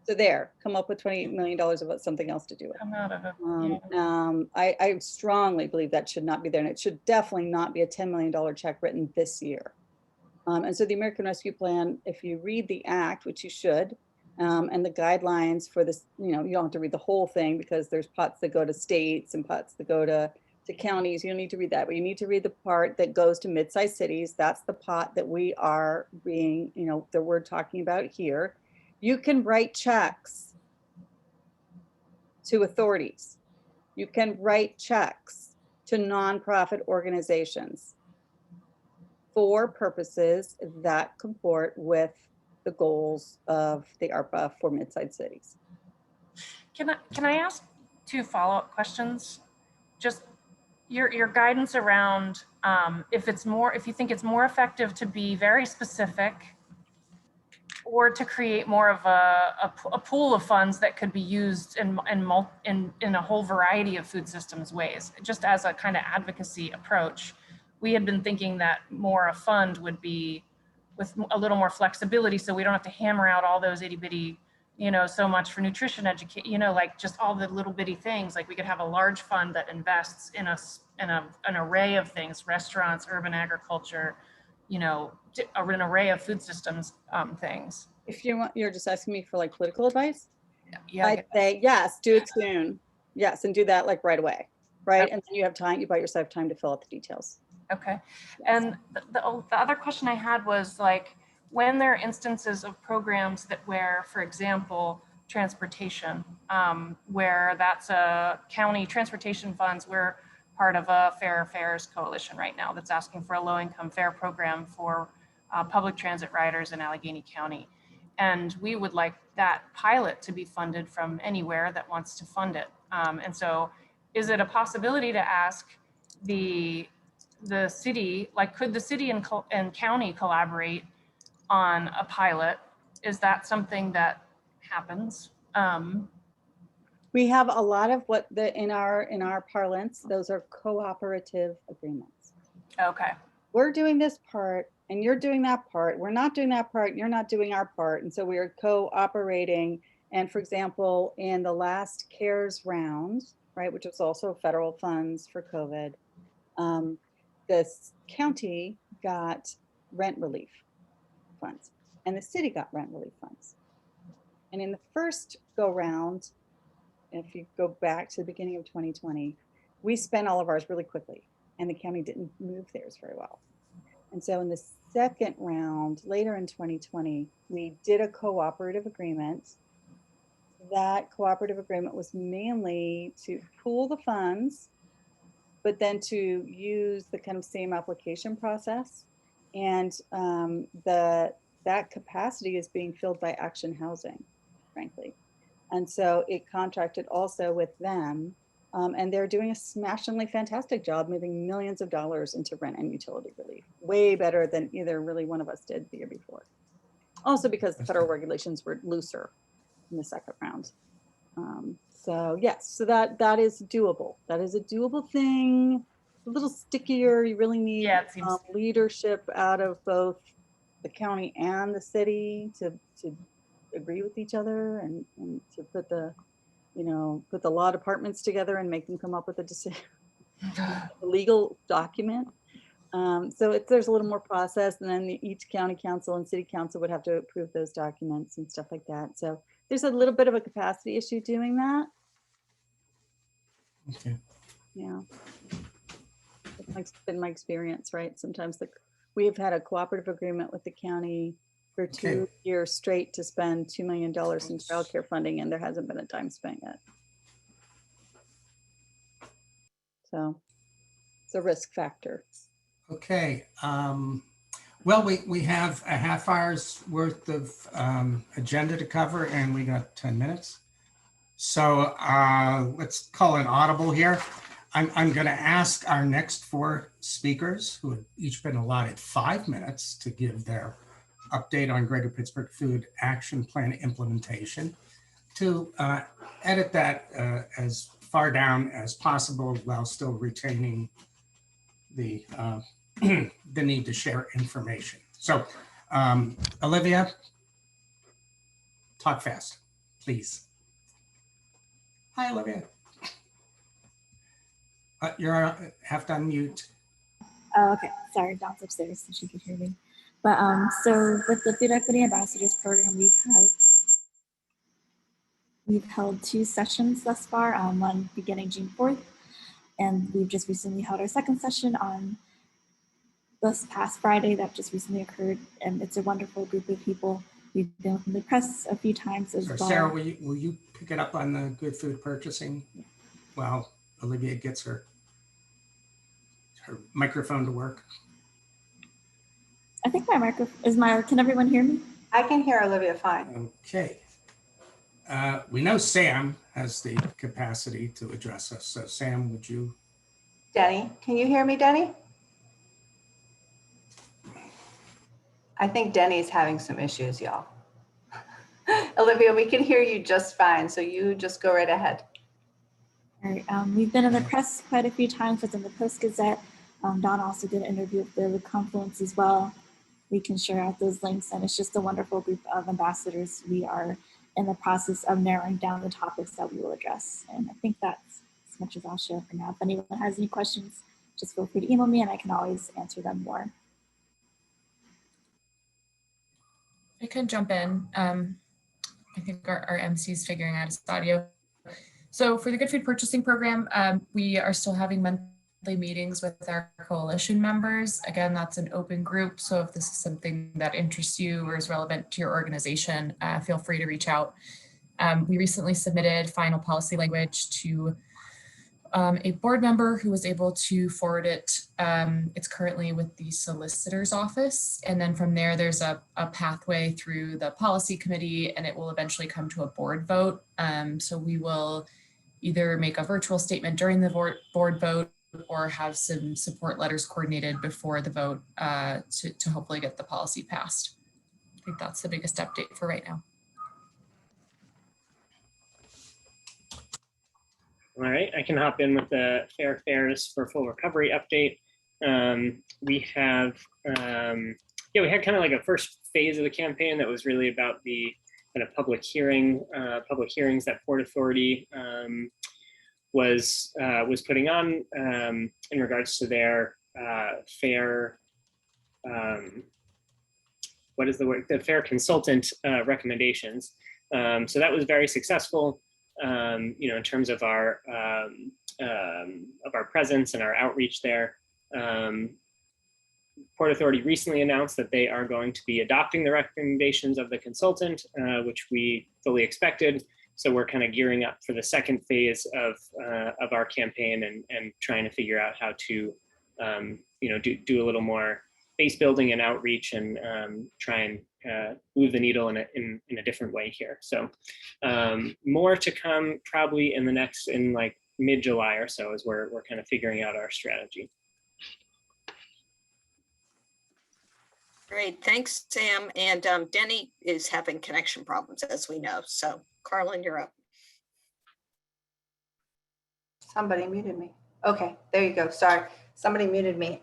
So there, come up with $20 million about something else to do it. Come out of it. I strongly believe that should not be there. And it should definitely not be a $10 million check written this year. And so the American Rescue Plan, if you read the act, which you should, and the guidelines for this, you don't have to read the whole thing because there's pots that go to states and pots that go to counties. You don't need to read that, but you need to read the part that goes to mid-sized cities. That's the pot that we are being, that we're talking about here. You can write checks to authorities. You can write checks to nonprofit organizations for purposes that comport with the goals of the ARPA for mid-sized cities. Can I ask 2 follow-up questions? Just your guidance around if you think it's more effective to be very specific or to create more of a pool of funds that could be used in a whole variety of food systems ways, just as a kind of advocacy approach. We had been thinking that more a fund would be with a little more flexibility, so we don't have to hammer out all those itty bitty, so much for nutrition education, like just all the little bitty things. Like we could have a large fund that invests in an array of things: restaurants, urban agriculture, an array of food systems things. If you want, you're just asking me for like political advice. Yeah. I'd say yes, do it soon. Yes, and do that like right away, right? And then you have time, you buy yourself time to fill out the details. Okay. And the other question I had was like, when there are instances of programs that where, for example, transportation, where that's a county transportation funds, we're part of a Fair Fares coalition right now that's asking for a low-income fare program for public transit riders in Allegheny County. And we would like that pilot to be funded from anywhere that wants to fund it. And so is it a possibility to ask the city, like could the city and county collaborate on a pilot? Is that something that happens? We have a lot of what in our parlance, those are cooperative agreements. Okay. We're doing this part and you're doing that part. We're not doing that part, you're not doing our part. And so we are cooperating. And for example, in the last CARES round, right, which was also federal funds for COVID, this county got rent relief funds and the city got rent relief funds. And in the first go round, if you go back to the beginning of 2020, we spent all of ours really quickly and the county didn't move theirs very well. And so in the second round, later in 2020, we did a cooperative agreement. That cooperative agreement was mainly to pool the funds, but then to use the kind of same application process. And that capacity is being filled by Action Housing, frankly. And so it contracted also with them. And they're doing a smashingly fantastic job moving millions of dollars into rent and utility relief, way better than either really one of us did the year before. Also because the federal regulations were looser in the second round. So yes, so that is doable. That is a doable thing. A little stickier. You really need leadership out of both the county and the city to agree with each other and to put the law departments together and make them come up with a legal document. So there's a little more process, and then each county council and city council would have to approve those documents and stuff like that. So there's a little bit of a capacity issue doing that. Okay. Yeah. It's been my experience, right? Sometimes we have had a cooperative agreement with the county for 2 years straight to spend $2 million in childcare funding, and there hasn't been a dime spent yet. So it's a risk factor. Okay. Well, we have a half hour's worth of agenda to cover, and we got 10 minutes. So let's call an audible here. I'm going to ask our next 4 speakers, who have each been allotted 5 minutes, to give their update on Greater Pittsburgh Food Action Plan implementation, to edit that as far down as possible while still retaining the the need to share information. So Olivia, talk fast, please. Hi, Olivia. You're have to unmute. Oh, okay. Sorry, Dawn's upstairs so she could hear me. But so with the Food Equity Ambassadors Program, we've held 2 sessions thus far, one beginning June 4th, and we've just recently held our second session on this past Friday that just recently occurred, and it's a wonderful group of people. We've been in the press a few times as well. Sarah, will you pick it up on the good food purchasing while Olivia gets her microphone to work? I think my microphone can everyone hear me? I can hear Olivia fine. Okay. We know Sam has the capacity to address us. So Sam, would you? Denny, can you hear me, Denny? I think Denny's having some issues, y'all. Olivia, we can hear you just fine, so you just go right ahead. All right, we've been in the press quite a few times within the Post-Gazette. Dawn also did an interview with the Confluence as well. We can share out those links, and it's just a wonderful group of ambassadors. We are in the process of narrowing down the topics that we will address, and I think that's as much as I'll share for now. If anyone has any questions, just feel free to email me and I can always answer them more. I could jump in. I think our MC is figuring out his audio. So for the Good Food Purchasing Program, we are still having monthly meetings with our coalition members. Again, that's an open group. So if this is something that interests you or is relevant to your organization, feel free to reach out. We recently submitted final policy language to a board member who was able to forward it. It's currently with the solicitor's office. And then from there, there's a pathway through the policy committee, and it will eventually come to a board vote. So we will either make a virtual statement during the board vote or have some support letters coordinated before the vote to hopefully get the policy passed. I think that's the biggest update for right now. All right, I can hop in with the Fair Fares for Full Recovery update. We have, we had kind of like a first phase of the campaign that was really about the kind of public hearings that Port Authority was putting on in regards to their fair, what is the word? The fair consultant recommendations. So that was very successful. In terms of our presence and our outreach there. Port Authority recently announced that they are going to be adopting the recommendations of the consultant, which we fully expected. So we're kind of gearing up for the second phase of our campaign and trying to figure out how to, do a little more base building and outreach and try and move the needle in a different way here. So more to come probably in like mid-July or so as we're kind of figuring out our strategy. Great, thanks, Sam. And Denny is having connection problems, as we know. So Carlin, you're up. Somebody muted me. Okay, there you go. Sorry, somebody muted me.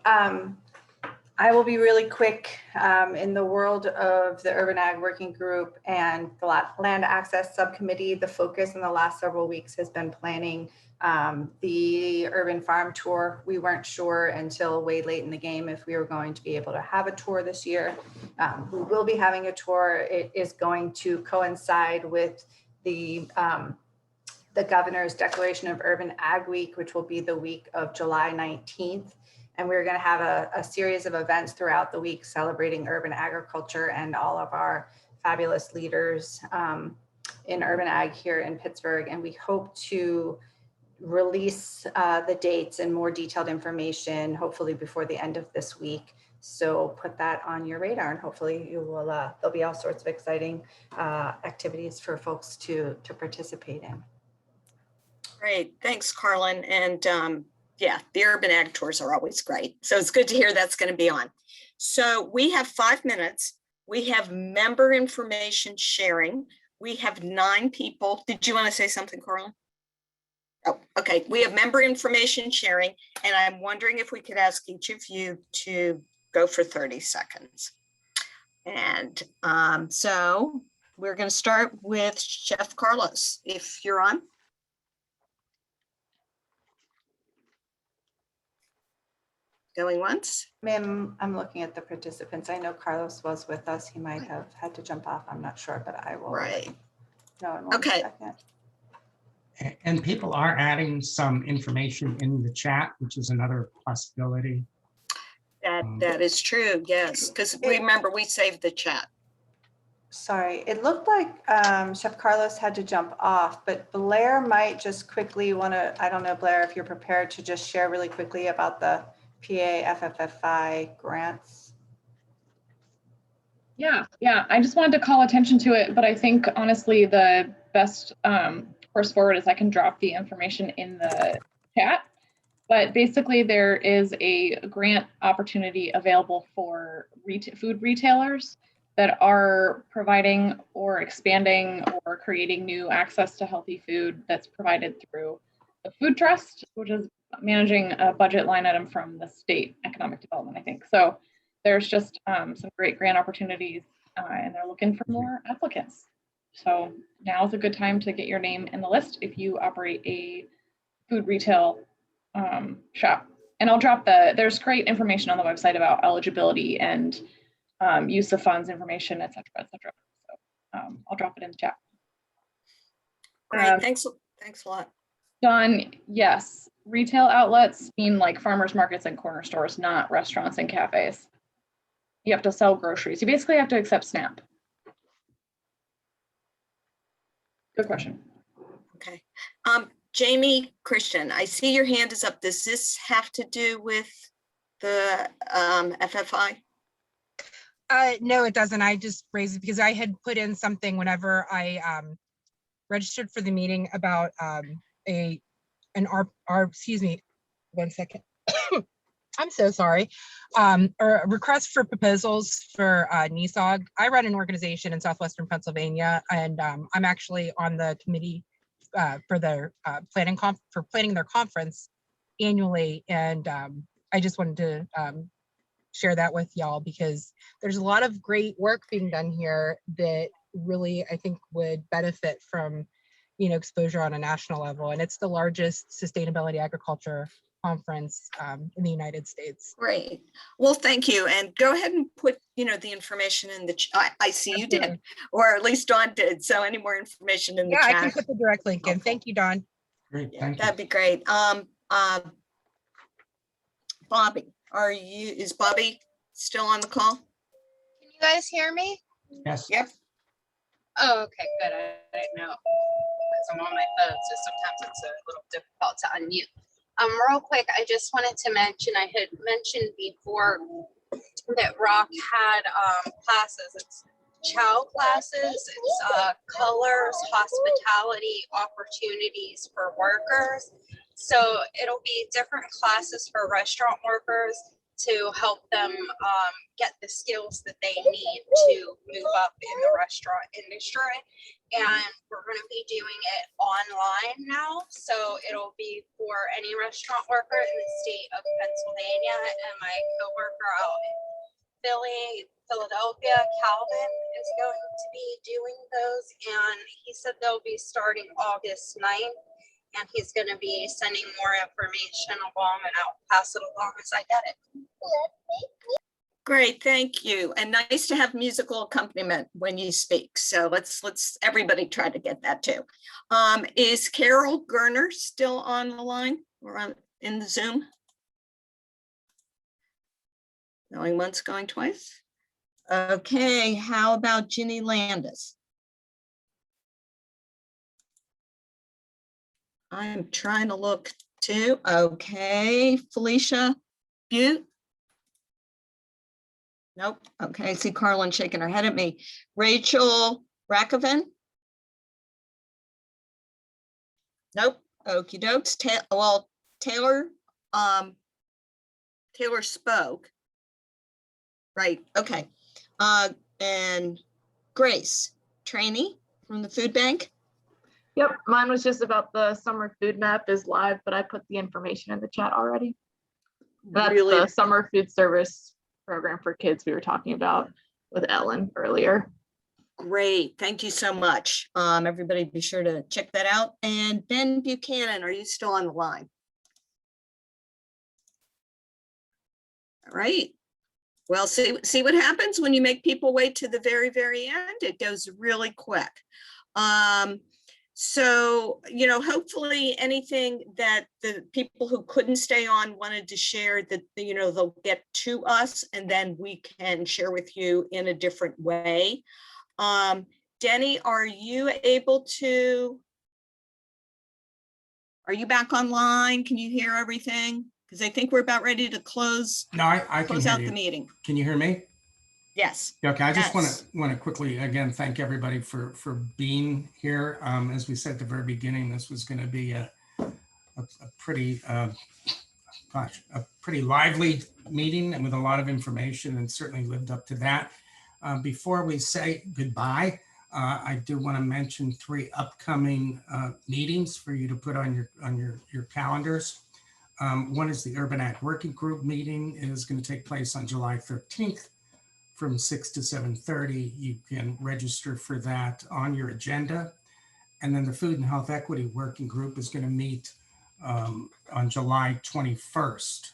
I will be really quick. In the world of the Urban Ag Working Group and the Land Access Subcommittee, the focus in the last several weeks has been planning the urban farm tour. We weren't sure until way late in the game if we were going to be able to have a tour this year. We will be having a tour. It is going to coincide with the governor's declaration of Urban Ag Week, which will be the week of July 19th. And we're going to have a series of events throughout the week celebrating urban agriculture and all of our fabulous leaders in urban ag here in Pittsburgh. And we hope to release the dates and more detailed information, hopefully before the end of this week. So put that on your radar, and hopefully you will. There'll be all sorts of exciting activities for folks to participate in. Great, thanks, Carlin. And yeah, the urban ag tours are always great. So it's good to hear that's going to be on. So we have 5 minutes. We have member information sharing. We have 9 people. Did you want to say something, Carlin? Oh, okay. We have member information sharing, and I'm wondering if we could ask each of you to go for 30 seconds. And so we're going to start with Chef Carlos, if you're on. Going once? Ma'am, I'm looking at the participants. I know Carlos was with us. He might have had to jump off. I'm not sure, but I will. Right. No, in 1 second. And people are adding some information in the chat, which is another possibility. That is true, yes, because remember, we saved the chat. Sorry, it looked like Chef Carlos had to jump off, but Blair might just quickly want to, I don't know, Blair, if you're prepared to just share really quickly about the PA-FFFI grants. Yeah, I just wanted to call attention to it, but I think honestly the best course forward is I can drop the information in the chat. But basically there is a grant opportunity available for food retailers that are providing or expanding or creating new access to healthy food that's provided through the Food Trust, which is managing a budget line item from the state economic development, I think. So there's just some great grant opportunities and they're looking for more applicants. So now is a good time to get your name in the list if you operate a food retail shop. And I'll drop there's great information on the website about eligibility and use of funds information, et cetera, et cetera. So I'll drop it in the chat. Great, thanks Thanks a lot. Don, yes, retail outlets mean like farmers markets and corner stores, not restaurants and cafes. You have to sell groceries. You basically have to accept SNAP. Good question. Okay. Jamie Christian, I see your hand is up. Does this have to do with the FFI? No, it doesn't. I just raised it because I had put in something whenever I registered for the meeting about excuse me, 1 second. I'm so sorry. A request for proposals for NESOG. I run an organization in Southwestern Pennsylvania, and I'm actually on the committee for their planning their conference annually. And I just wanted to share that with y'all because there's a lot of great work being done here that really I think would benefit from, you know, exposure on a national level. And it's the largest sustainability agriculture conference in the United States. Great. Well, thank you. And go ahead and put, you know, the information in the chat. I see you did, or at least Dawn did. So any more information in the chat. Yeah, I can put the direct link in. Thank you, Dawn. Great, Yeah, thank you. that'd be great. Bobby, is Bobby still on the call? Can you guys hear me? Yes. Yep. Oh, okay, good. I didn't know because I'm on my phone, so sometimes it's a little difficult to unmute. Real quick, I just wanted to mention, I had mentioned before that Rock had classes. It's chow classes, it's colors, hospitality opportunities for workers. So it'll be different classes for restaurant workers to help them get the skills that they need to move up in the restaurant industry. And we're going to be doing it online now. So it'll be for any restaurant worker in the state of Pennsylvania. And my coworker out in Philadelphia, Calvin, is going to be doing those. And he said they'll be starting August 9th. And he's going to be sending more information along, and I'll pass it along as I get it. Great, thank you. And nice to have musical accompaniment when you speak. So let's everybody try to get that too. Is Carol Gerner still on the line or in the Zoom? Going once, going twice. Okay, how about Ginny Landis? I'm trying to look too. Okay, Felicia Butte. Nope. Okay, I see Carlin shaking her head at me. Rachel Rakoven. Nope. Okie dokes. Taylor spoke. Right. Okay. And Grace Trainee from the food bank. Yep, mine was just about the summer food map is live, but I put the information in the chat already. That's Really? the summer food service program for kids we were talking about with Ellen earlier. Great, thank you so much. Everybody be sure to check that out. And Ben Buchanan, are you still on the line? All right. Well, see what happens when you make people wait to the very, very end. It goes really quick. So, you know, hopefully anything that the people who couldn't stay on wanted to share that, you know, they'll get to us and then we can share with you in a different way. Denny, are you back online? Can you hear everything? Because I think we're about ready to close. No, I can close hear out you. the meeting. Can you hear me? Yes. Okay, I just Yes. want to quickly again thank everybody for being here. As we said at the very beginning, this was going to be a pretty pretty lively meeting and with a lot of information, and certainly lived up to that. Before we say goodbye, I do want to mention 3 upcoming meetings for you to put on your calendars. One is the Urban Act Working Group meeting. It is going to take place on July 13th. From 6 to 7:30, you can register for that on your agenda. And then the Food and Health Equity Working Group is going to meet on July 21st.